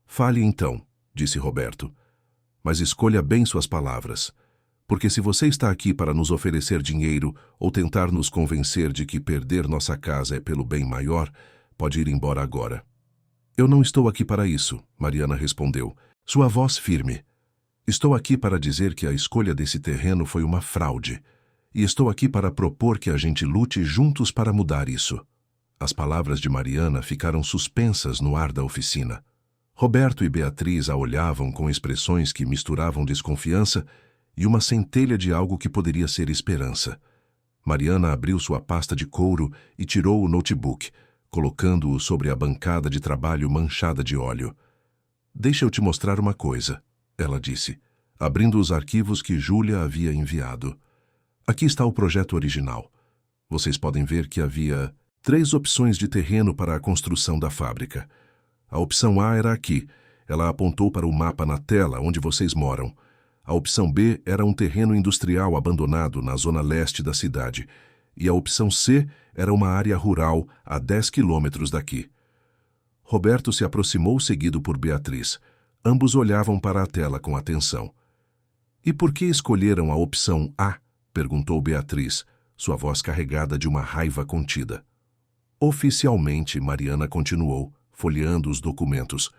Fale então, disse Roberto. Mas escolha bem suas palavras. Porque se você está aqui para nos oferecer dinheiro ou tentar nos convencer de que perder nossa casa é pelo bem maior, pode ir embora agora. Eu não estou aqui para isso, Mariana respondeu, sua voz firme. Estou aqui para dizer que a escolha desse terreno foi uma fraude. E estou aqui para propor que a gente lute juntos para mudar isso. As palavras de Mariana ficaram suspensas no ar da oficina. Roberto e Beatriz a olhavam com expressões que misturavam desconfiança e uma centelha de algo que poderia ser esperança. Mariana abriu sua pasta de couro e tirou o notebook, colocando-o sobre a bancada de trabalho manchada de óleo. Deixa eu te mostrar uma coisa, ela disse, abrindo os arquivos que Júlia havia enviado. Aqui está o projeto original. Vocês podem ver que havia 3 opções de terreno para a construção da fábrica. A opção A era aqui. Ela apontou para o mapa na tela onde vocês moram. A opção B era um terreno industrial abandonado na zona leste da cidade. E a opção C era uma área rural a 10 quilômetros daqui. Roberto se aproximou seguido por Beatriz. Ambos olhavam para a tela com atenção. E por que escolheram a opção A? Perguntou Beatriz, sua voz carregada de uma raiva contida. Oficialmente, Mariana continuou, folheando os documentos,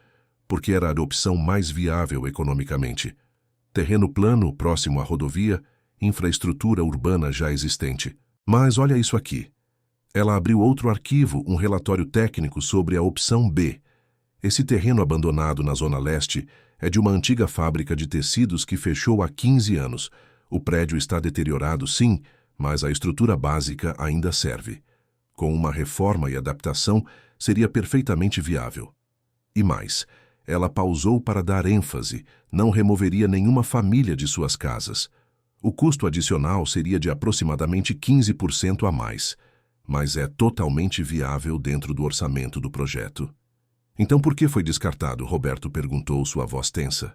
porque era a opção mais viável economicamente. Terreno plano, próximo à rodovia, infraestrutura urbana já existente. Mas olha isso aqui. Ela abriu outro arquivo, um relatório técnico sobre a opção B. Esse terreno abandonado na Zona Leste é de uma antiga fábrica de tecidos que fechou há 15 anos. O prédio está deteriorado, sim, mas a estrutura básica ainda serve. Com uma reforma e adaptação, seria perfeitamente viável. E mais, ela pausou para dar ênfase, não removeria nenhuma família de suas casas. O custo adicional seria de aproximadamente 15% a mais, mas é totalmente viável dentro do orçamento do projeto. Então por que foi descartado? Roberto perguntou, sua voz tensa.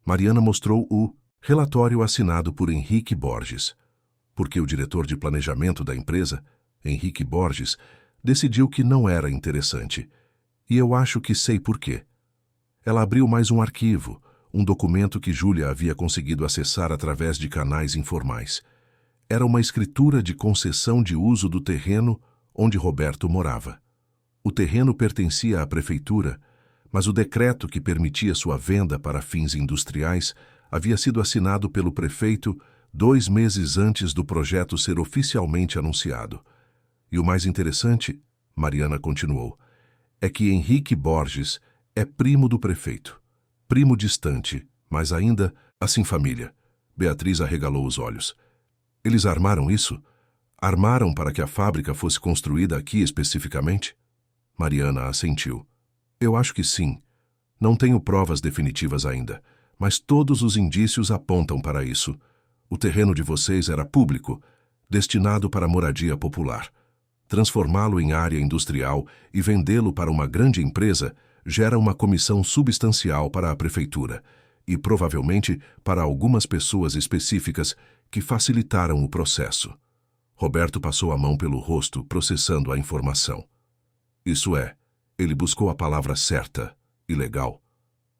Mariana mostrou o relatório assinado por Henrique Borges. Porque o diretor de planejamento da empresa, Henrique Borges, decidiu que não era interessante. E eu acho que sei por quê. Ela abriu mais um arquivo, um documento que Júlia havia conseguido acessar através de canais informais. Era uma escritura de concessão de uso do terreno onde Roberto morava. O terreno pertencia à prefeitura, mas o decreto que permitia sua venda para fins industriais havia sido assinado pelo prefeito 2 meses antes do projeto ser oficialmente anunciado. E o mais interessante, Mariana continuou, é que Henrique Borges é primo do prefeito. Primo distante, mas ainda assim família. Beatriz arregalou os olhos. Eles armaram isso? Armaram para que a fábrica fosse construída aqui especificamente? Mariana assentiu. Eu acho que sim. Não tenho provas definitivas ainda, mas todos os indícios apontam para isso. O terreno de vocês era público, destinado para moradia popular. Transformá-lo em área industrial e vendê-lo para uma grande empresa gera uma comissão substancial para a prefeitura e, provavelmente, para algumas pessoas específicas que facilitaram o processo. Roberto passou a mão pelo rosto, processando a informação. Isso é, ele buscou a palavra certa, ilegal.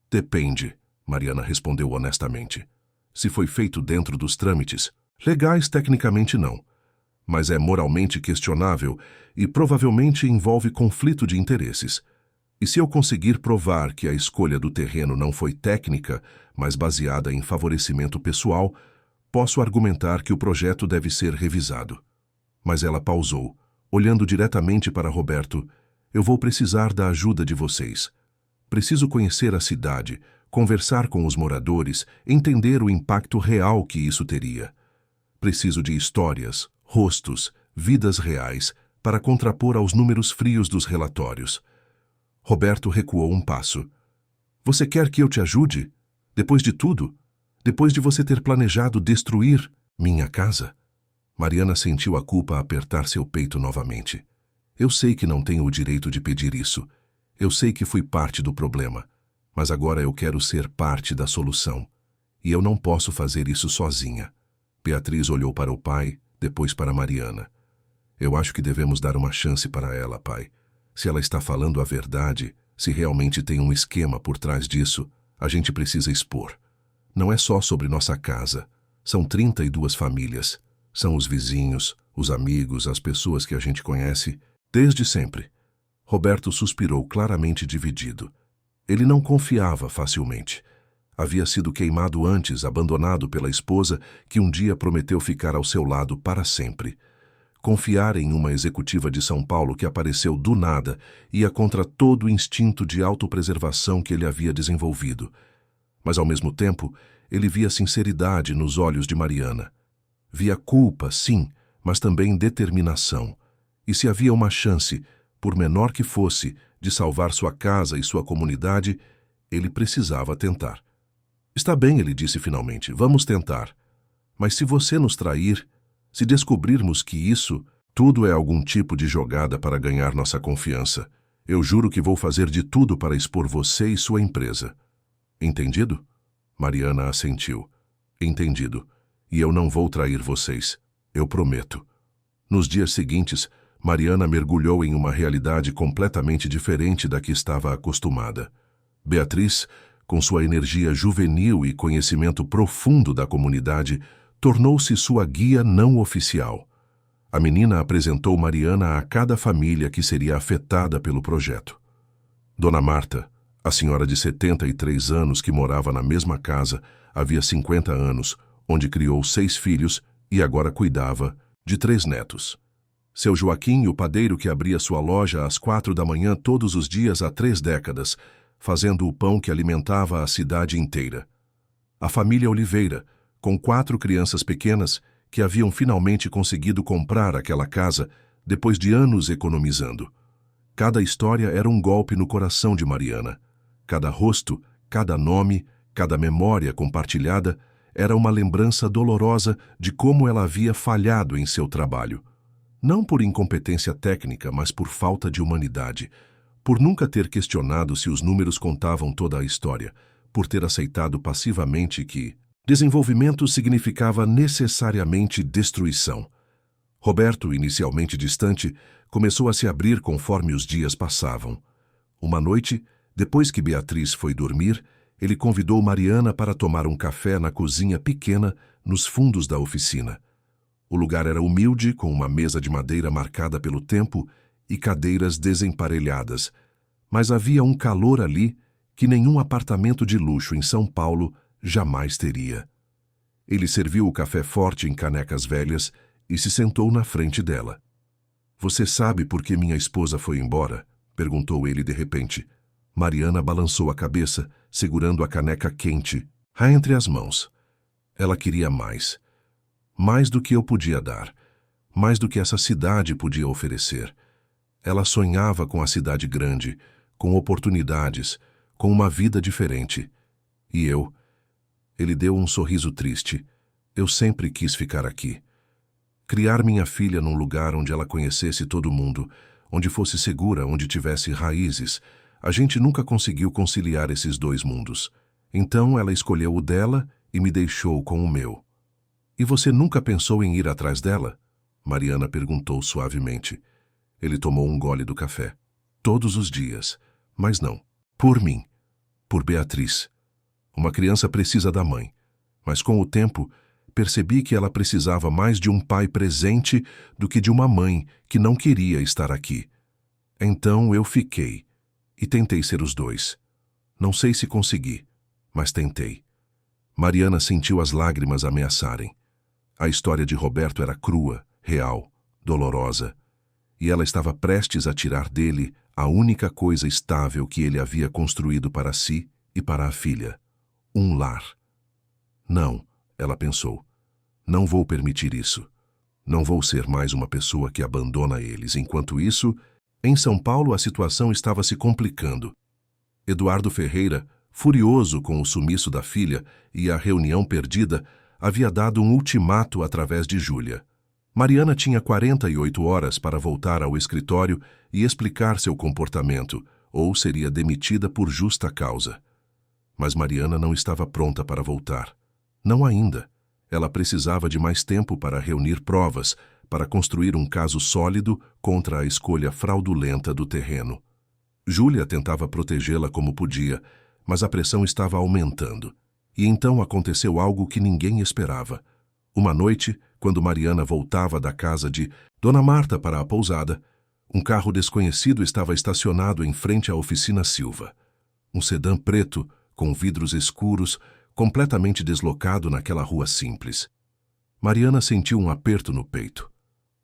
Depende, Mariana respondeu honestamente. Se foi feito dentro dos trâmites, Legais tecnicamente não, mas é moralmente questionável e provavelmente envolve conflito de interesses. E se eu conseguir provar que a escolha do terreno não foi técnica, mas baseada em favorecimento pessoal, posso argumentar que o projeto deve ser revisado. Mas ela pausou, olhando diretamente para Roberto. Eu vou precisar da ajuda de vocês. Preciso conhecer a cidade, conversar com os moradores, entender o impacto real que isso teria. Preciso de histórias, rostos, vidas reais, para contrapor aos números frios dos relatórios. Roberto recuou um passo. Você quer que eu te ajude? Depois de tudo? Depois de você ter planejado destruir minha casa? Mariana sentiu a culpa apertar seu peito novamente. Eu sei que não tenho o direito de pedir isso. Eu sei que fui parte do problema. Mas agora eu quero ser parte da solução. E eu não posso fazer isso sozinha. Beatriz olhou para o pai, depois para Mariana. Eu acho que devemos dar uma chance para ela, pai. Se ela está falando a verdade, se realmente tem um esquema por trás disso, a gente precisa expor. Não é só sobre nossa casa. São 32 famílias. São os vizinhos, os amigos, as pessoas que a gente conhece desde sempre. Roberto suspirou, claramente dividido. Ele não confiava facilmente. Havia sido queimado antes, abandonado pela esposa, que um dia prometeu ficar ao seu lado para sempre. Confiar em uma executiva de São Paulo que apareceu do nada ia contra todo o instinto de autopreservação que ele havia desenvolvido. Mas, ao mesmo tempo, ele via sinceridade nos olhos de Mariana. Via culpa, sim, mas também determinação. E se havia uma chance, por menor que fosse, de salvar sua casa e sua comunidade, ele precisava tentar. Está bem, ele disse finalmente, vamos tentar. Mas se você nos trair, se descobrirmos que isso tudo é algum tipo de jogada para ganhar nossa confiança, eu juro que vou fazer de tudo para expor você e sua empresa. Entendido? Mariana assentiu. Entendido. E eu não vou trair vocês. Eu prometo. Nos dias seguintes, Mariana mergulhou em uma realidade completamente diferente da que estava acostumada. Beatriz, com sua energia juvenil e conhecimento profundo da comunidade, tornou-se sua guia não oficial. A menina apresentou Mariana a cada família que seria afetada pelo projeto. Dona Marta, a senhora de 73 anos que morava na mesma casa havia 50 anos, onde criou 6 filhos e agora cuidava de 3 netos. Seu Joaquim, o padeiro que abria sua loja às 4 da manhã todos os dias há 3 décadas, fazendo o pão que alimentava a cidade inteira. A família Oliveira, com 4 crianças pequenas que haviam finalmente conseguido comprar aquela casa depois de anos economizando. Cada história era um golpe no coração de Mariana. Cada rosto, cada nome, cada memória compartilhada era uma lembrança dolorosa de como ela havia falhado em seu trabalho. Não por incompetência técnica, mas por falta de humanidade. Por nunca ter questionado se os números contavam toda a história. Por ter aceitado passivamente que desenvolvimento significava necessariamente destruição. Roberto, inicialmente distante, começou a se abrir conforme os dias passavam. Uma noite, depois que Beatriz foi dormir, ele convidou Mariana para tomar um café na cozinha pequena nos fundos da oficina. O lugar era humilde, com uma mesa de madeira marcada pelo tempo e cadeiras desemparelhadas, mas havia um calor ali que nenhum apartamento de luxo em São Paulo jamais teria. Ele serviu o café forte em canecas velhas e se sentou na frente dela. Você sabe por que minha esposa foi embora? Perguntou ele de repente. Mariana balançou a cabeça, segurando a caneca quente, entre as mãos. Ela queria mais. Mais do que eu podia dar. Mais do que essa cidade podia oferecer. Ela sonhava com a cidade grande, com oportunidades, com uma vida diferente. E eu? Ele deu um sorriso triste. Eu sempre quis ficar aqui. Criar minha filha num lugar onde ela conhecesse todo mundo, onde fosse segura, onde tivesse raízes. A gente nunca conseguiu conciliar esses 2 mundos. Então ela escolheu o dela e me deixou com o meu. E você nunca pensou em ir atrás dela? Mariana perguntou suavemente. Ele tomou um gole do café. Todos os dias. Mas não. Por mim. Por Beatriz. Uma criança precisa da mãe. Mas com o tempo, percebi que ela precisava mais de um pai presente do que de uma mãe que não queria estar aqui. Então eu fiquei e tentei ser os dois. Não sei se consegui, mas tentei. Mariana sentiu as lágrimas ameaçarem. A história de Roberto era crua, real, dolorosa, e ela estava prestes a tirar dele a única coisa estável que ele havia construído para si e para a filha: um lar. Não, ela pensou, não vou permitir isso. Não vou ser mais uma pessoa que abandona eles. Enquanto isso, em São Paulo a situação estava se complicando. Eduardo Ferreira, furioso com o sumiço da filha e a reunião perdida, havia dado um ultimato através de Júlia. Mariana tinha 48 horas para voltar ao escritório e explicar seu comportamento, ou seria demitida por justa causa. Mas Mariana não estava pronta para voltar. Não ainda. Ela precisava de mais tempo para reunir provas, para construir um caso sólido contra a escolha fraudulenta do terreno. Júlia tentava protegê-la como podia, mas a pressão estava aumentando. E então aconteceu algo que ninguém esperava. Uma noite, quando Mariana voltava da casa de Dona Marta para a pousada, um carro desconhecido estava estacionado em frente à oficina Silva. Um sedã preto, com vidros escuros, completamente deslocado naquela rua simples. Mariana sentiu um aperto no peito.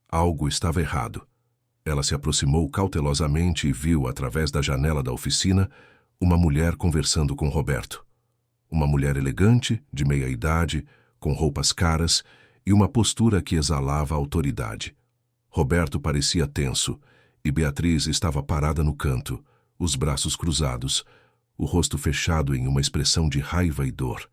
Algo estava errado. Ela se aproximou cautelosamente e viu, através da janela da oficina, uma mulher conversando com Roberto. Uma mulher elegante, de meia-idade, com roupas caras e uma postura que exalava autoridade. Roberto parecia tenso e Beatriz estava parada no canto, os braços cruzados, o rosto fechado em uma expressão de raiva e dor.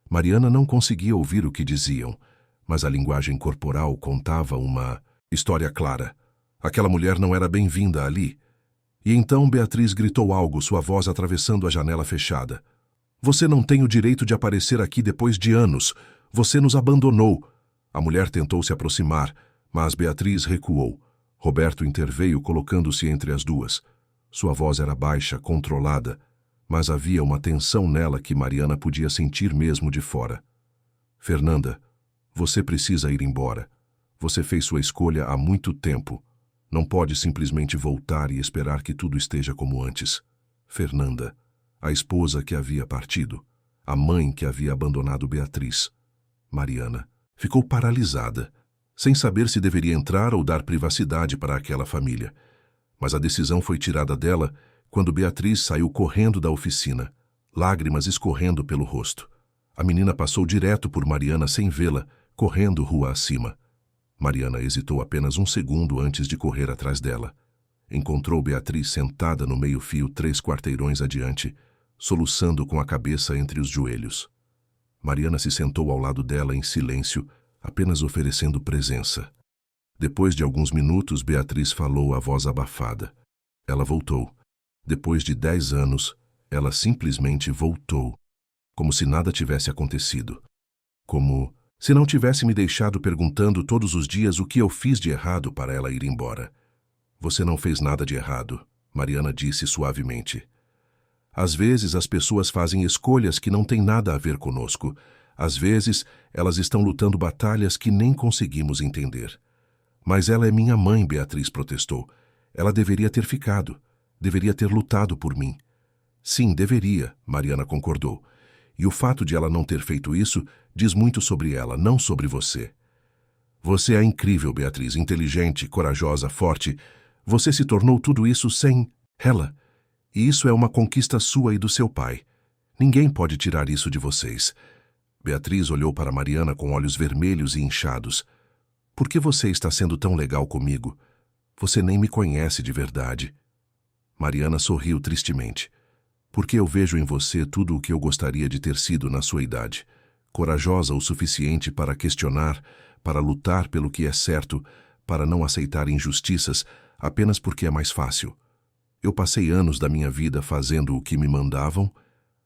Mariana não conseguia ouvir o que diziam, mas a linguagem corporal contava uma história clara. Aquela mulher não era bem-vinda ali. E então Beatriz gritou algo, sua voz atravessando a janela fechada. "Você não tem o direito de aparecer aqui depois de anos. Você nos abandonou." A mulher tentou se aproximar, mas Beatriz recuou. Roberto interveio, colocando-se entre as duas. Sua voz era baixa, controlada, mas havia uma tensão nela que Mariana podia sentir mesmo de fora. "Fernanda, você precisa ir embora. Você fez sua escolha há muito tempo. Não pode simplesmente voltar e esperar que tudo esteja como antes." Fernanda, a esposa que havia partido, a mãe que havia abandonado Beatriz. Mariana ficou paralisada, sem saber se deveria entrar ou dar privacidade para aquela família. Mas a decisão foi tirada dela quando Beatriz saiu correndo da oficina, lágrimas escorrendo pelo rosto. A menina passou direto por Mariana sem vê-la, correndo rua acima. Mariana hesitou apenas um segundo antes de correr atrás dela. Encontrou Beatriz sentada no meio-fio 3 quarteirões adiante, soluçando com a cabeça entre os joelhos. Mariana se sentou ao lado dela em silêncio, apenas oferecendo presença. Depois de alguns minutos, Beatriz falou a voz abafada. Ela voltou. Depois de 10 anos, ela simplesmente voltou, como se nada tivesse acontecido. Como se não tivesse me deixado perguntando todos os dias o que eu fiz de errado para ela ir embora. "Você não fez nada de errado", Mariana disse suavemente. "Às vezes as pessoas fazem escolhas que não têm nada a ver conosco. Às vezes elas estão lutando batalhas que nem conseguimos entender." "Mas ela é minha mãe", Beatriz protestou. "Ela deveria ter ficado. Deveria ter lutado por mim." "Sim, deveria", Mariana concordou. "E o fato de ela não ter feito isso diz muito sobre ela, não sobre você." "Você é incrível, Beatriz, inteligente, corajosa, forte. Você se tornou tudo isso sem ela. E isso é uma conquista sua e do seu pai. Ninguém pode tirar isso de vocês." Beatriz olhou para Mariana com olhos vermelhos e inchados. "Por que você está sendo tão legal comigo? Você nem me conhece de verdade." Mariana sorriu tristemente. "Porque eu vejo em você tudo o que eu gostaria de ter sido na sua idade. Corajosa o suficiente para questionar, para lutar pelo que é certo, para não aceitar injustiças apenas porque é mais fácil. Eu passei anos da minha vida fazendo o que me mandavam,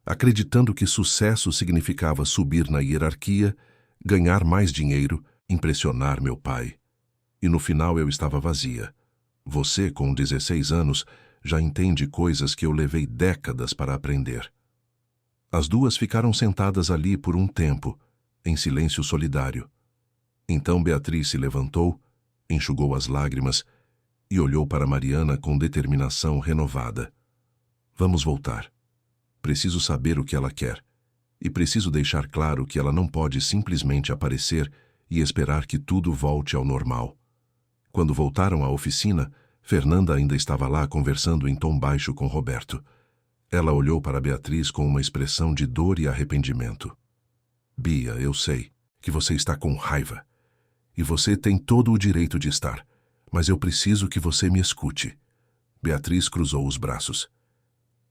acreditando que sucesso significava subir na hierarquia, ganhar mais dinheiro, impressionar meu pai. E no final eu estava vazia. Você, com 16 anos, já entende coisas que eu levei décadas para aprender." As duas ficaram sentadas ali por um tempo, em silêncio solidário. Então Beatriz se levantou, enxugou as lágrimas e olhou para Mariana com determinação renovada. Vamos voltar. Preciso saber o que ela quer. E preciso deixar claro que ela não pode simplesmente aparecer e esperar que tudo volte ao normal. Quando voltaram à oficina, Fernanda ainda estava lá conversando em tom baixo com Roberto. Ela olhou para Beatriz com uma expressão de dor e arrependimento. Bia, eu sei que você está com raiva. E você tem todo o direito de estar. Mas eu preciso que você me escute. Beatriz cruzou os braços.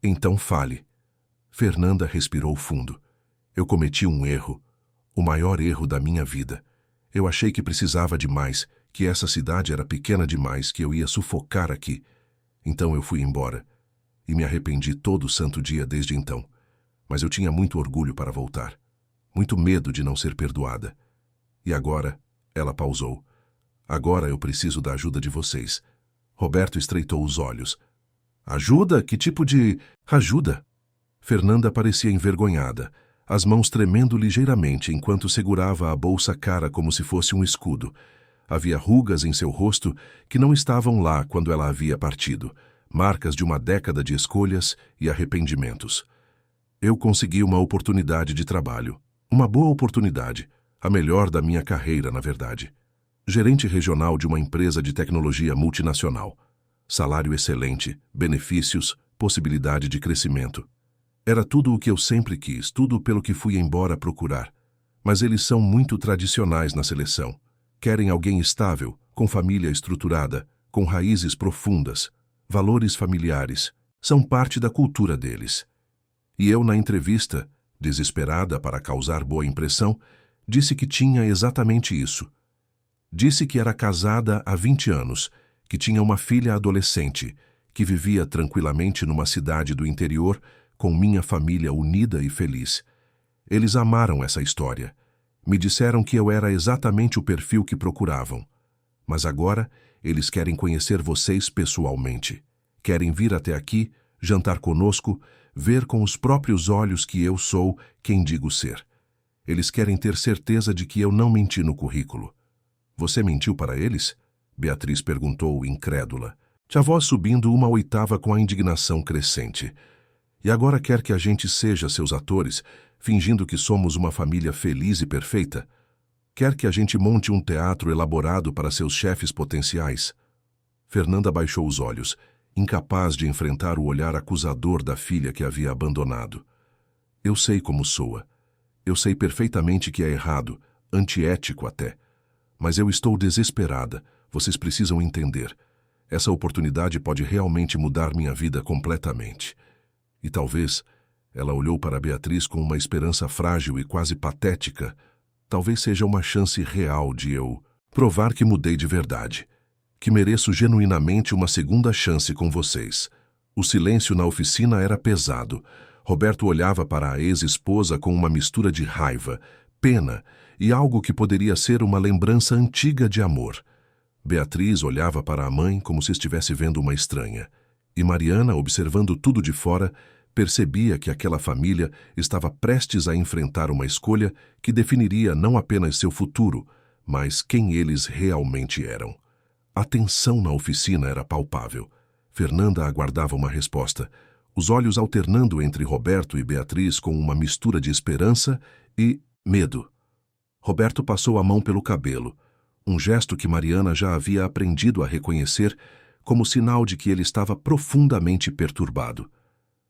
Então fale. Fernanda respirou fundo. Eu cometi um erro. O maior erro da minha vida. Eu achei que precisava de mais, que essa cidade era pequena demais, que eu ia sufocar aqui. Então eu fui embora. E me arrependi todo santo dia desde então. Mas eu tinha muito orgulho para voltar. Muito medo de não ser perdoada. E agora, ela pausou. Agora eu preciso da ajuda de vocês. Roberto estreitou os olhos. Ajuda? Que tipo de ajuda? Fernanda parecia envergonhada, as mãos tremendo ligeiramente enquanto segurava a bolsa cara como se fosse um escudo. Havia rugas em seu rosto que não estavam lá quando ela havia partido, marcas de uma década de escolhas e arrependimentos. Eu consegui uma oportunidade de trabalho. Uma boa oportunidade, a melhor da minha carreira, na verdade. Gerente regional de uma empresa de tecnologia multinacional. Salário excelente, benefícios, possibilidade de crescimento. Era tudo o que eu sempre quis, tudo pelo que fui embora procurar. Mas eles são muito tradicionais na seleção. Querem alguém estável, com família estruturada, com raízes profundas, valores familiares. São parte da cultura deles. E eu, na entrevista, desesperada para causar boa impressão, disse que tinha exatamente isso. Disse que era casada há 20 anos, que tinha uma filha adolescente, que vivia tranquilamente numa cidade do interior, com minha família unida e feliz. Eles amaram essa história. Me disseram que eu era exatamente o perfil que procuravam. Mas agora, eles querem conhecer vocês pessoalmente. Querem vir até aqui, jantar conosco, ver com os próprios olhos que eu sou quem digo ser. Eles querem ter certeza de que eu não menti no currículo. Você mentiu para eles? Beatriz perguntou, incrédula. A voz subindo uma oitava com a indignação crescente. E agora quer que a gente seja seus atores, fingindo que somos uma família feliz e perfeita? Quer que a gente monte um teatro elaborado para seus chefes potenciais? Fernanda baixou os olhos, incapaz de enfrentar o olhar acusador da filha que havia abandonado. Eu sei como soa. Eu sei perfeitamente que é errado, antiético até. Mas eu estou desesperada. Vocês precisam entender. Essa oportunidade pode realmente mudar minha vida completamente. E talvez, ela olhou para Beatriz com uma esperança frágil e quase patética, talvez seja uma chance real de eu provar que mudei de verdade, que mereço genuinamente uma segunda chance com vocês. O silêncio na oficina era pesado. Roberto olhava para a ex-esposa com uma mistura de raiva, pena e algo que poderia ser uma lembrança antiga de amor. Beatriz olhava para a mãe como se estivesse vendo uma estranha. E Mariana, observando tudo de fora, percebia que aquela família estava prestes a enfrentar uma escolha que definiria não apenas seu futuro, mas quem eles realmente eram. A tensão na oficina era palpável. Fernanda aguardava uma resposta, os olhos alternando entre Roberto e Beatriz com uma mistura de esperança e medo. Roberto passou a mão pelo cabelo, um gesto que Mariana já havia aprendido a reconhecer como sinal de que ele estava profundamente perturbado.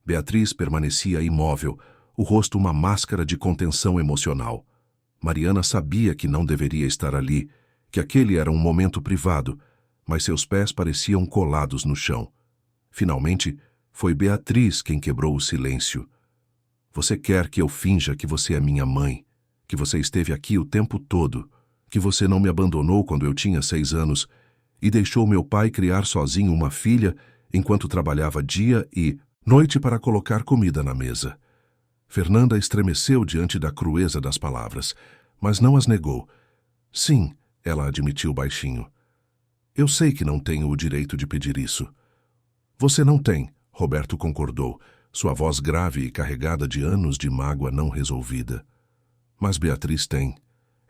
Beatriz permanecia imóvel, o rosto uma máscara de contenção emocional. Mariana sabia que não deveria estar ali, que aquele era um momento privado, mas seus pés pareciam colados no chão. Finalmente, foi Beatriz quem quebrou o silêncio. Você quer que eu finja que você é minha mãe, que você esteve aqui o tempo todo, que você não me abandonou quando eu tinha 6 anos e deixou meu pai criar sozinho uma filha enquanto trabalhava dia e noite para colocar comida na mesa. Fernanda estremeceu diante da crueza das palavras, mas não as negou. Sim, ela admitiu baixinho. Eu sei que não tenho o direito de pedir isso. Você não tem, Roberto concordou, sua voz grave e carregada de anos de mágoa não resolvida. Mas Beatriz tem.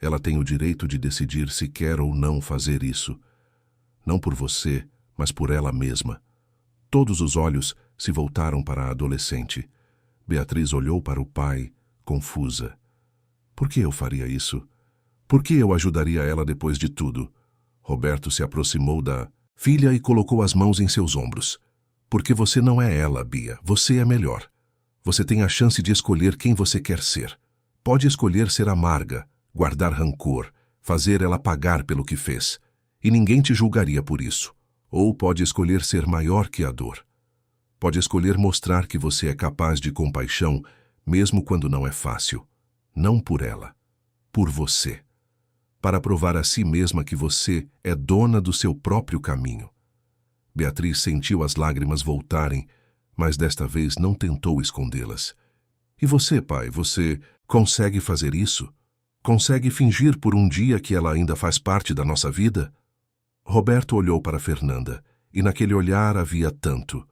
Ela tem o direito de decidir se quer ou não fazer isso. Não por você, mas por ela mesma. Todos os olhos se voltaram para a adolescente. Beatriz olhou para o pai, confusa. Por que eu faria isso? Por que eu ajudaria ela depois de tudo? Roberto se aproximou da filha e colocou as mãos em seus ombros. Porque você não é ela, Bia. Você é melhor. Você tem a chance de escolher quem você quer ser. Pode escolher ser amarga, guardar rancor, fazer ela pagar pelo que fez. E ninguém te julgaria por isso. Ou pode escolher ser maior que a dor. Pode escolher mostrar que você é capaz de compaixão, mesmo quando não é fácil. Não por ela, por você. Para provar a si mesma que você é dona do seu próprio caminho. Beatriz sentiu as lágrimas voltarem, mas desta vez não tentou escondê-las. E você, pai, você consegue fazer isso? Consegue fingir por um dia que ela ainda faz parte da nossa vida? Roberto olhou para Fernanda, e naquele olhar havia tanto.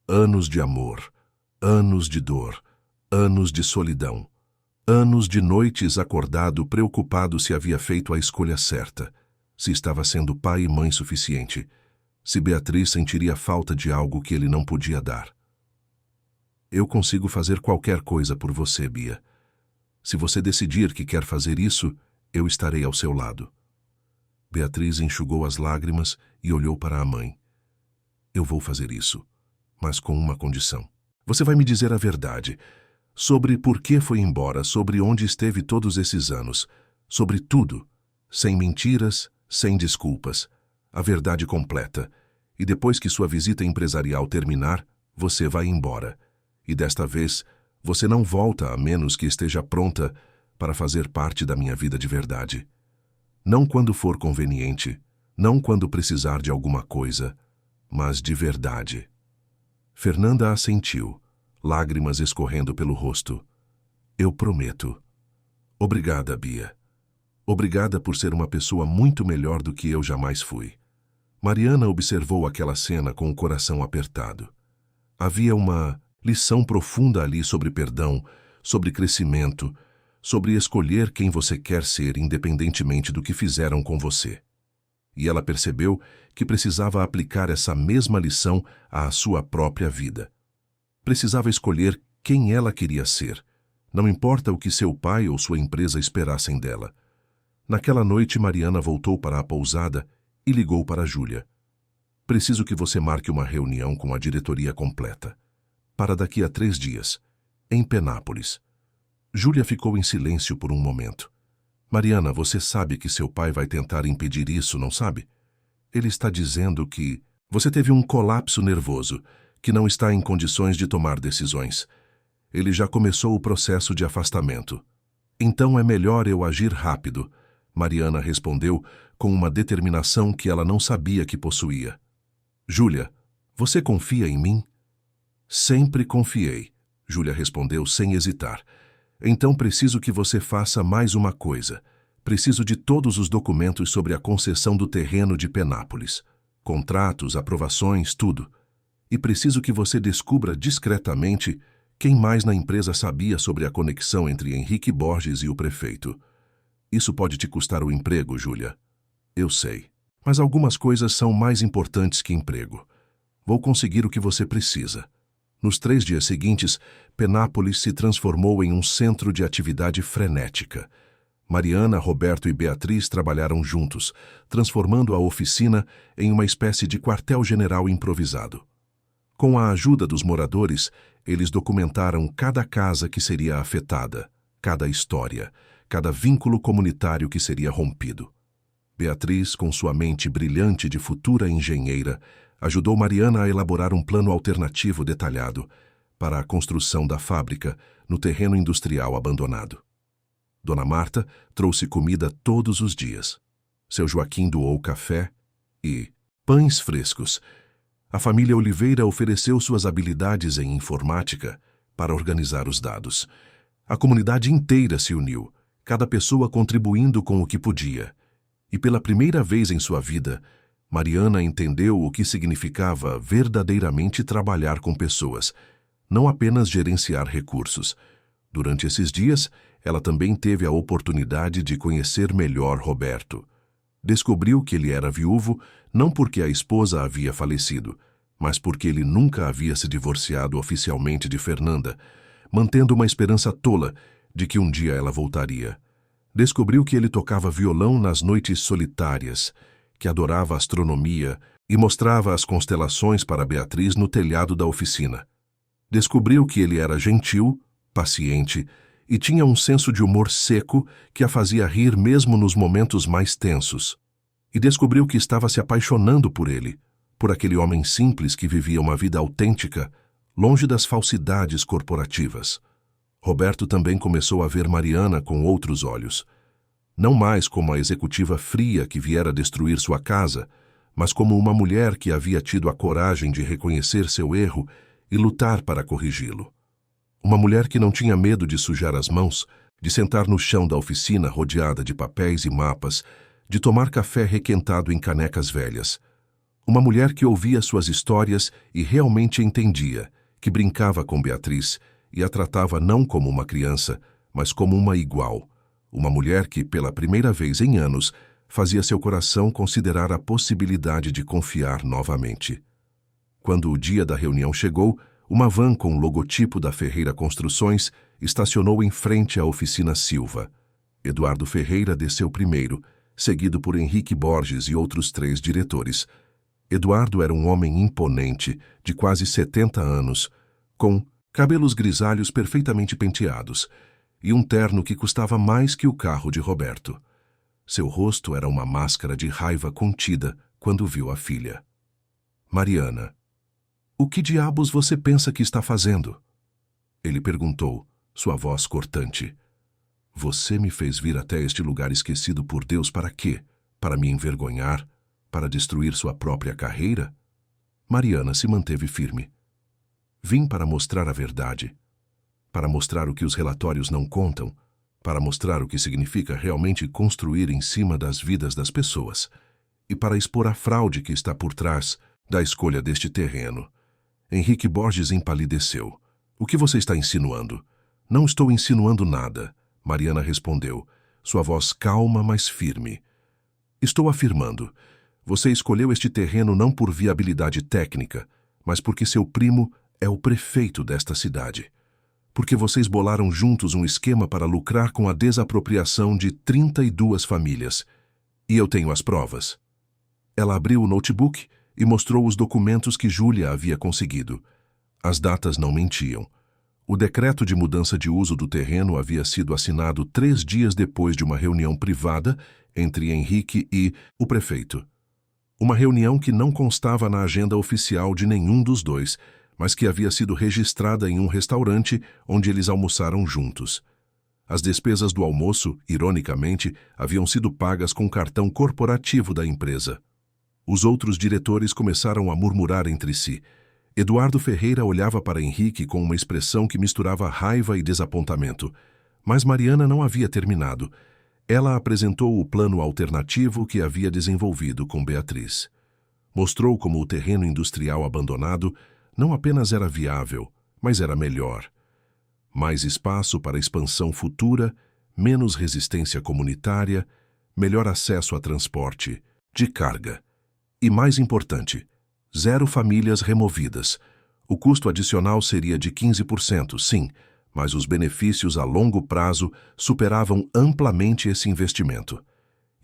Anos de amor, anos de dor, anos de solidão. Anos de noites acordado preocupado se havia feito a escolha certa, se estava sendo pai e mãe suficiente, se Beatriz sentiria falta de algo que ele não podia dar. Eu consigo fazer qualquer coisa por você, Bia. Se você decidir que quer fazer isso, eu estarei ao seu lado. Beatriz enxugou as lágrimas e olhou para a mãe. Eu vou fazer isso, mas com uma condição. Você vai me dizer a verdade. Sobre por que foi embora, sobre onde esteve todos esses anos, sobre tudo, sem mentiras, sem desculpas, a verdade completa. E depois que sua visita empresarial terminar, você vai embora. E desta vez, você não volta a menos que esteja pronta para fazer parte da minha vida de verdade. Não quando for conveniente, não quando precisar de alguma coisa, mas de verdade. Fernanda assentiu, lágrimas escorrendo pelo rosto. Eu prometo. Obrigada, Bia. Obrigada por ser uma pessoa muito melhor do que eu jamais fui. Mariana observou aquela cena com o coração apertado. Havia uma lição profunda ali sobre perdão, sobre crescimento, sobre escolher quem você quer ser independentemente do que fizeram com você. E ela percebeu que precisava aplicar essa mesma lição à sua própria vida. Precisava escolher quem ela queria ser, não importa o que seu pai ou sua empresa esperassem dela. Naquela noite, Mariana voltou para a pousada e ligou para Júlia. Preciso que você marque uma reunião com a diretoria completa. Para daqui a 3 dias, em Penápolis. Júlia ficou em silêncio por um momento. Mariana, você sabe que seu pai vai tentar impedir isso, não sabe? Ele está dizendo que você teve um colapso nervoso, que não está em condições de tomar decisões. Ele já começou o processo de afastamento. Então é melhor eu agir rápido, Mariana respondeu com uma determinação que ela não sabia que possuía. Júlia, você confia em mim? Sempre confiei, Júlia respondeu sem hesitar. Então preciso que você faça mais uma coisa. Preciso de todos os documentos sobre a concessão do terreno de Penápolis. Contratos, aprovações, tudo. E preciso que você descubra discretamente quem mais na empresa sabia sobre a conexão entre Henrique Borges e o prefeito. Isso pode te custar o emprego, Júlia. Eu sei. Mas algumas coisas são mais importantes que emprego. Vou conseguir o que você precisa. Nos 3 dias seguintes, Penápolis se transformou em um centro de atividade frenética. Mariana, Roberto e Beatriz trabalharam juntos, transformando a oficina em uma espécie de quartel-general improvisado. Com a ajuda dos moradores, eles documentaram cada casa que seria afetada, cada história, cada vínculo comunitário que seria rompido. Beatriz, com sua mente brilhante de futura engenheira, ajudou Mariana a elaborar um plano alternativo detalhado para a construção da fábrica no terreno industrial abandonado. Dona Marta trouxe comida todos os dias. Seu Joaquim doou café e pães frescos. A família Oliveira ofereceu suas habilidades em informática para organizar os dados. A comunidade inteira se uniu, cada pessoa contribuindo com o que podia. E pela primeira vez em sua vida, Mariana entendeu o que significava verdadeiramente trabalhar com pessoas, não apenas gerenciar recursos. Durante esses dias, ela também teve a oportunidade de conhecer melhor Roberto. Descobriu que ele era viúvo não porque a esposa havia falecido, mas porque ele nunca havia se divorciado oficialmente de Fernanda, mantendo uma esperança tola de que um dia ela voltaria. Descobriu que ele tocava violão nas noites solitárias, que adorava astronomia e mostrava as constelações para Beatriz no telhado da oficina. Descobriu que ele era gentil, paciente e tinha um senso de humor seco que a fazia rir mesmo nos momentos mais tensos. E descobriu que estava se apaixonando por ele, por aquele homem simples que vivia uma vida autêntica, longe das falsidades corporativas. Roberto também começou a ver Mariana com outros olhos. Não mais como a executiva fria que viera destruir sua casa, mas como uma mulher que havia tido a coragem de reconhecer seu erro e lutar para corrigi-lo. Uma mulher que não tinha medo de sujar as mãos, de sentar no chão da oficina rodeada de papéis e mapas, de tomar café requentado em canecas velhas. Uma mulher que ouvia suas histórias e realmente entendia, que brincava com Beatriz e a tratava não como uma criança, mas como uma igual. Uma mulher que, pela primeira vez em anos, fazia seu coração considerar a possibilidade de confiar novamente. Quando o dia da reunião chegou, uma van com o logotipo da Ferreira Construções estacionou em frente à oficina Silva. Eduardo Ferreira desceu primeiro, seguido por Henrique Borges e outros 3 diretores. Eduardo era um homem imponente, de quase 70 anos, com cabelos grisalhos perfeitamente penteados e um terno que custava mais que o carro de Roberto. Seu rosto era uma máscara de raiva contida quando viu a filha. Mariana. O que diabos você pensa que está fazendo? Ele perguntou, sua voz cortante. Você me fez vir até este lugar esquecido por Deus para quê? Para me envergonhar? Para destruir sua própria carreira? Mariana se manteve firme. Vim para mostrar a verdade. Para mostrar o que os relatórios não contam. Para mostrar o que significa realmente construir em cima das vidas das pessoas e para expor a fraude que está por trás da escolha deste terreno. Henrique Borges empalideceu. O que você está insinuando? Não estou insinuando nada, Mariana respondeu, sua voz calma, mas firme. Estou afirmando. Você escolheu este terreno não por viabilidade técnica, mas porque seu primo é o prefeito desta cidade. Porque vocês bolaram juntos um esquema para lucrar com a desapropriação de 32 famílias. E eu tenho as provas. Ela abriu o notebook e mostrou os documentos que Júlia havia conseguido. As datas não mentiam. O decreto de mudança de uso do terreno havia sido assinado 3 dias depois de uma reunião privada entre Henrique e o prefeito. Uma reunião que não constava na agenda oficial de nenhum dos dois, mas que havia sido registrada em um restaurante onde eles almoçaram juntos. As despesas do almoço, ironicamente, haviam sido pagas com o cartão corporativo da empresa. Os outros diretores começaram a murmurar entre si. Eduardo Ferreira olhava para Henrique com uma expressão que misturava raiva e desapontamento. Mas Mariana não havia terminado. Ela apresentou o plano alternativo que havia desenvolvido com Beatriz. Mostrou como o terreno industrial abandonado não apenas era viável, mas era melhor. Mais espaço para expansão futura, menos resistência comunitária, melhor acesso a transporte, de carga. E mais importante, 0 famílias removidas. O custo adicional seria de 15%, sim, mas os benefícios a longo prazo superavam amplamente esse investimento.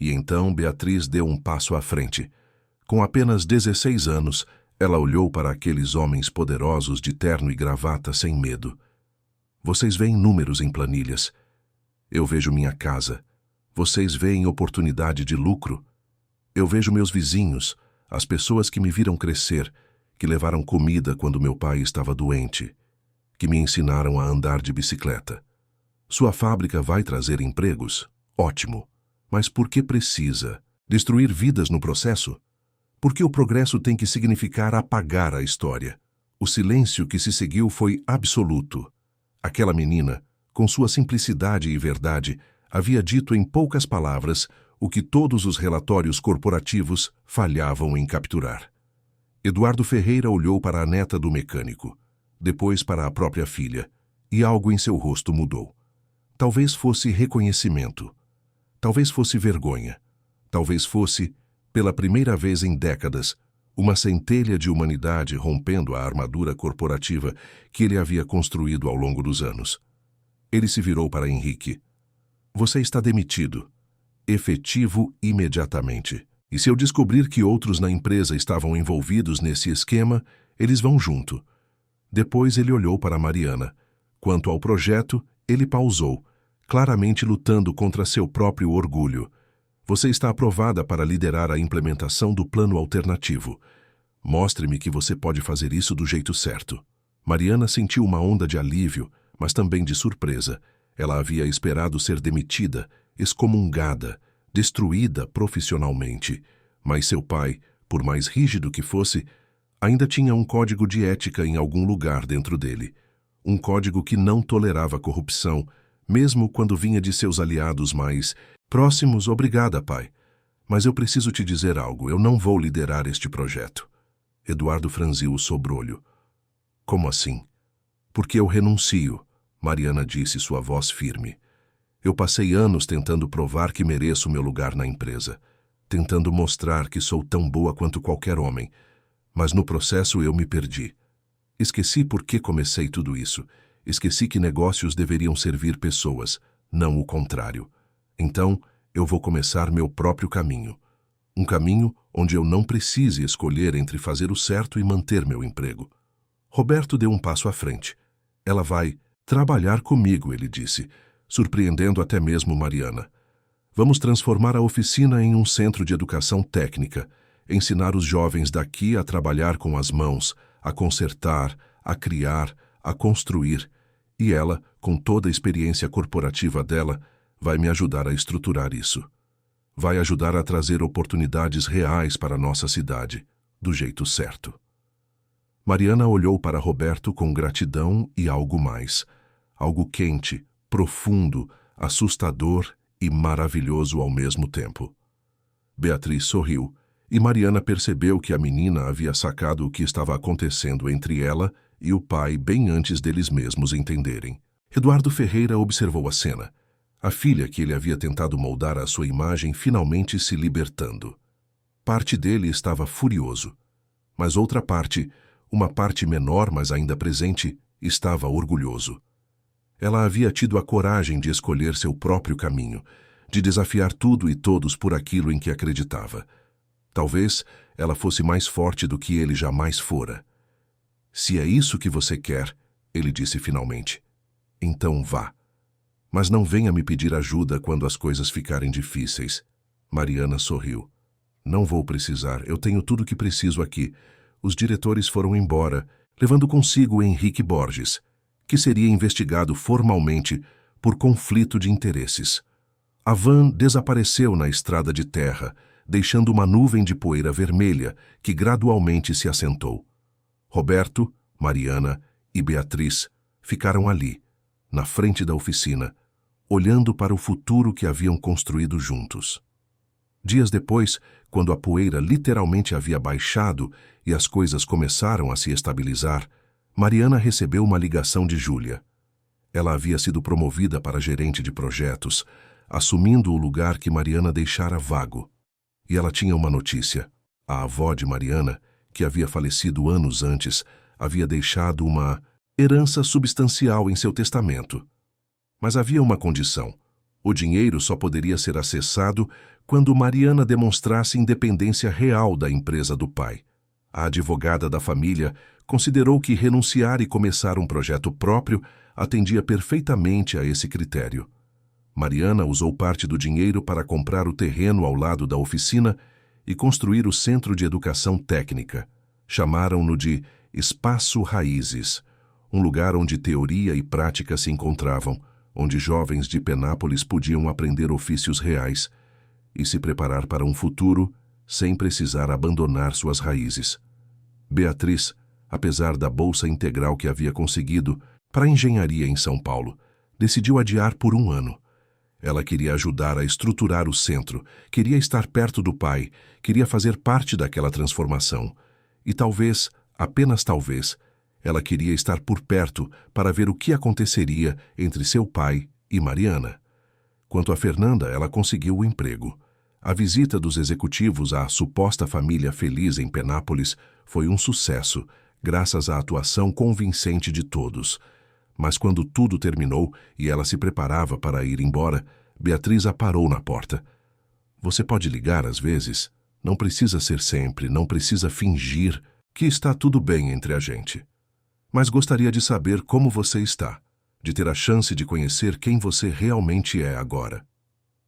E então Beatriz deu um passo à frente. Com apenas 16 anos, ela olhou para aqueles homens poderosos de terno e gravata sem medo. Vocês veem números em planilhas. Eu vejo minha casa. Vocês veem oportunidade de lucro. Eu vejo meus vizinhos, as pessoas que me viram crescer, que levaram comida quando meu pai estava doente, que me ensinaram a andar de bicicleta. Sua fábrica vai trazer empregos? Ótimo. Mas por que precisa? Destruir vidas no processo? Por que o progresso tem que significar apagar a história? O silêncio que se seguiu foi absoluto. Aquela menina, com sua simplicidade e verdade, havia dito em poucas palavras o que todos os relatórios corporativos falhavam em capturar. Eduardo Ferreira olhou para a neta do mecânico, depois para a própria filha, e algo em seu rosto mudou. Talvez fosse reconhecimento. Talvez fosse vergonha. Talvez fosse, pela primeira vez em décadas, uma centelha de humanidade rompendo a armadura corporativa que ele havia construído ao longo dos anos. Ele se virou para Henrique. Você está demitido. Efetivo imediatamente. E se eu descobrir que outros na empresa estavam envolvidos nesse esquema, eles vão junto. Depois ele olhou para Mariana. Quanto ao projeto, ele pausou, claramente lutando contra seu próprio orgulho. Você está aprovada para liderar a implementação do plano alternativo. Mostre-me que você pode fazer isso do jeito certo. Mariana sentiu uma onda de alívio, mas também de surpresa. Ela havia esperado ser demitida, excomungada, destruída profissionalmente. Mas seu pai, por mais rígido que fosse, ainda tinha um código de ética em algum lugar dentro dele. Um código que não tolerava corrupção, mesmo quando vinha de seus aliados mais próximos. Obrigada, pai. Mas eu preciso te dizer algo, eu não vou liderar este projeto. Eduardo franziu o sobrolho. Como assim? Porque eu renuncio, Mariana disse, sua voz firme. Eu passei anos tentando provar que mereço meu lugar na empresa, tentando mostrar que sou tão boa quanto qualquer homem, mas no processo eu me perdi. Esqueci por que comecei tudo isso. Esqueci que negócios deveriam servir pessoas, não o contrário. Então, eu vou começar meu próprio caminho. Um caminho onde eu não precise escolher entre fazer o certo e manter meu emprego. Roberto deu um passo à frente. Ela vai trabalhar comigo, ele disse, surpreendendo até mesmo Mariana. Vamos transformar a oficina em um centro de educação técnica, ensinar os jovens daqui a trabalhar com as mãos, a consertar, a criar, a construir. E ela, com toda a experiência corporativa dela, vai me ajudar a estruturar isso. Vai ajudar a trazer oportunidades reais para a nossa cidade, do jeito certo. Mariana olhou para Roberto com gratidão e algo mais. Algo quente, profundo, assustador e maravilhoso ao mesmo tempo. Beatriz sorriu, e Mariana percebeu que a menina havia sacado o que estava acontecendo entre ela e o pai bem antes deles mesmos entenderem. Eduardo Ferreira observou a cena. A filha que ele havia tentado moldar à sua imagem finalmente se libertando. Parte dele estava furioso, mas outra parte, uma parte menor mas ainda presente, estava orgulhoso. Ela havia tido a coragem de escolher seu próprio caminho, de desafiar tudo e todos por aquilo em que acreditava. Talvez ela fosse mais forte do que ele jamais fora. Se é isso que você quer, ele disse finalmente, então vá. Mas não venha me pedir ajuda quando as coisas ficarem difíceis. Mariana sorriu. Não vou precisar, eu tenho tudo o que preciso aqui. Os diretores foram embora, levando consigo Henrique Borges, que seria investigado formalmente por conflito de interesses. A van desapareceu na estrada de terra, deixando uma nuvem de poeira vermelha que gradualmente se assentou. Roberto, Mariana e Beatriz ficaram ali, na frente da oficina, olhando para o futuro que haviam construído juntos. Dias depois, quando a poeira literalmente havia baixado e as coisas começaram a se estabilizar, Mariana recebeu uma ligação de Júlia. Ela havia sido promovida para gerente de projetos, assumindo o lugar que Mariana deixara vago. E ela tinha uma notícia. A avó de Mariana, que havia falecido anos antes, havia deixado uma herança substancial em seu testamento. Mas havia uma condição. O dinheiro só poderia ser acessado quando Mariana demonstrasse independência real da empresa do pai. A advogada da família considerou que renunciar e começar um projeto próprio atendia perfeitamente a esse critério. Mariana usou parte do dinheiro para comprar o terreno ao lado da oficina e construir o Centro de Educação Técnica. Chamaram-no de Espaço Raízes, um lugar onde teoria e prática se encontravam, onde jovens de Penápolis podiam aprender ofícios reais e se preparar para um futuro sem precisar abandonar suas raízes. Beatriz, apesar da bolsa integral que havia conseguido para a engenharia em São Paulo, decidiu adiar por 1 ano. Ela queria ajudar a estruturar o centro, queria estar perto do pai, queria fazer parte daquela transformação. E talvez, apenas talvez, ela queria estar por perto para ver o que aconteceria entre seu pai e Mariana. Quanto a Fernanda, ela conseguiu o emprego. A visita dos executivos à suposta família feliz em Penápolis foi um sucesso, graças à atuação convincente de todos. Mas quando tudo terminou e ela se preparava para ir embora, Beatriz a parou na porta. Você pode ligar às vezes? Não precisa ser sempre, não precisa fingir que está tudo bem entre a gente. Mas gostaria de saber como você está, de ter a chance de conhecer quem você realmente é agora.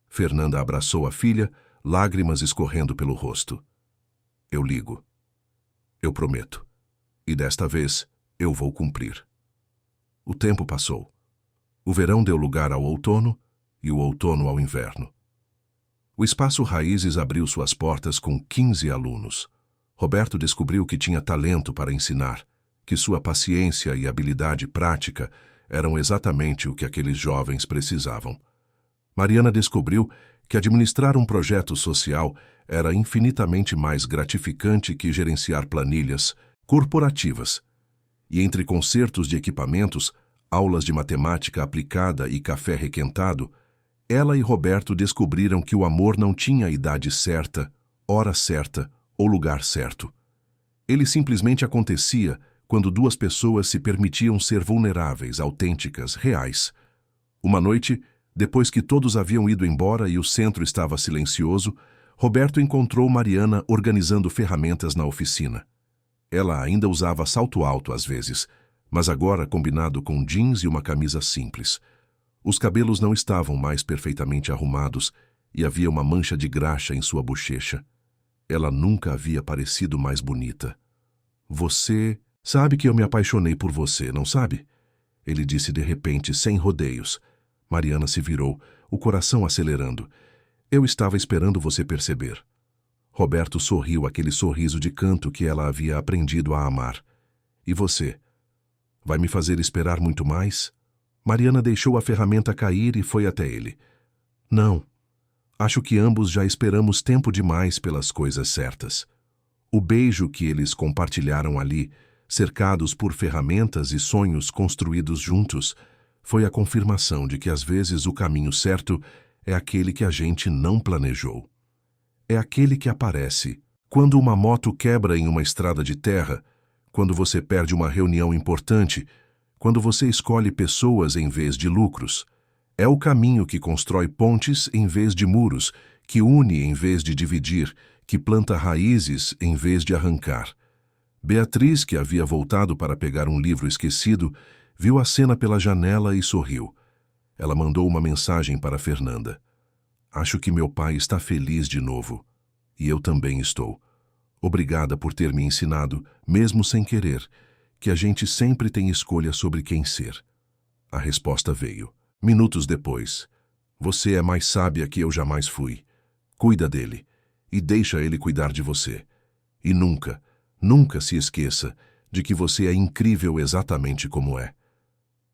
Fernanda abraçou a filha, lágrimas escorrendo pelo rosto. Eu ligo. Eu prometo. E desta vez, eu vou cumprir. O tempo passou. O verão deu lugar ao outono e o outono ao inverno. O Espaço Raízes abriu suas portas com 15 alunos. Roberto descobriu que tinha talento para ensinar, que sua paciência e habilidade prática eram exatamente o que aqueles jovens precisavam. Mariana descobriu que administrar um projeto social era infinitamente mais gratificante que gerenciar planilhas corporativas. E entre concertos de equipamentos, aulas de matemática aplicada e café requentado, ela e Roberto descobriram que o amor não tinha idade certa, hora certa ou lugar certo. Ele simplesmente acontecia quando duas pessoas se permitiam ser vulneráveis, autênticas, reais. Uma noite, depois que todos haviam ido embora e o centro estava silencioso, Roberto encontrou Mariana organizando ferramentas na oficina. Ela ainda usava salto alto às vezes, mas agora combinado com jeans e uma camisa simples. Os cabelos não estavam mais perfeitamente arrumados e havia uma mancha de graxa em sua bochecha. Ela nunca havia parecido mais bonita. Você sabe que eu me apaixonei por você, não sabe? Ele disse de repente, sem rodeios. Mariana se virou, o coração acelerando. Eu estava esperando você perceber. Roberto sorriu aquele sorriso de canto que ela havia aprendido a amar. E você? Vai me fazer esperar muito mais? Mariana deixou a ferramenta cair e foi até ele. Não. Acho que ambos já esperamos tempo demais pelas coisas certas. O beijo que eles compartilharam ali, cercados por ferramentas e sonhos construídos juntos, foi a confirmação de que às vezes o caminho certo é aquele que a gente não planejou. É aquele que aparece quando uma moto quebra em uma estrada de terra, quando você perde uma reunião importante, quando você escolhe pessoas em vez de lucros. É o caminho que constrói pontes em vez de muros, que une em vez de dividir, que planta raízes em vez de arrancar. Beatriz, que havia voltado para pegar um livro esquecido, viu a cena pela janela e sorriu. Ela mandou uma mensagem para Fernanda. Acho que meu pai está feliz de novo. E eu também estou. Obrigada por ter me ensinado, mesmo sem querer, que a gente sempre tem escolha sobre quem ser. A resposta veio. Minutos depois. Você é mais sábia que eu jamais fui. Cuida dele. E deixa ele cuidar de você. E nunca, nunca se esqueça de que você é incrível exatamente como é.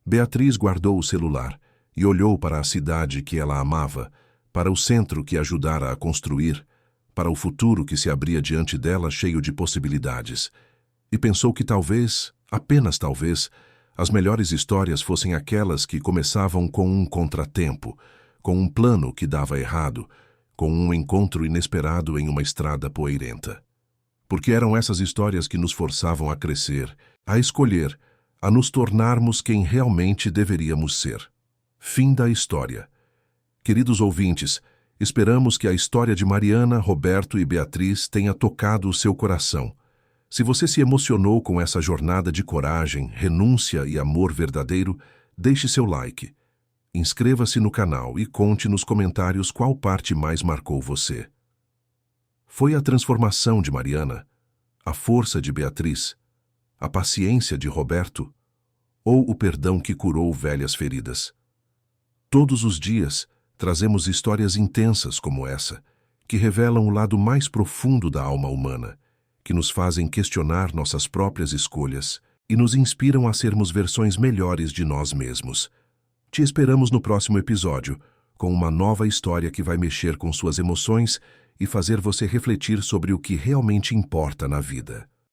Beatriz guardou o celular e olhou para a cidade que ela amava, para o centro que ajudara a construir, para o futuro que se abria diante dela cheio de possibilidades, e pensou que talvez, apenas talvez, as melhores histórias fossem aquelas que começavam com um contratempo, com um plano que dava errado, com um encontro inesperado em uma estrada poeirenta. Porque eram essas histórias que nos forçavam a crescer, a escolher, a nos tornarmos quem realmente deveríamos ser. Fim da história. Queridos ouvintes, esperamos que a história de Mariana, Roberto e Beatriz tenha tocado o seu coração. Se você se emocionou com essa jornada de coragem, renúncia e amor verdadeiro, deixe seu like. Inscreva-se no canal e conte nos comentários qual parte mais marcou você. Foi a transformação de Mariana, a força de Beatriz, a paciência de Roberto ou o perdão que curou velhas feridas? Todos os dias trazemos histórias intensas como essa, que revelam o lado mais profundo da alma humana, que nos fazem questionar nossas próprias escolhas e nos inspiram a sermos versões melhores de nós mesmos. Te esperamos no próximo episódio, com uma nova história que vai mexer com suas emoções e fazer você refletir sobre o que realmente importa na vida.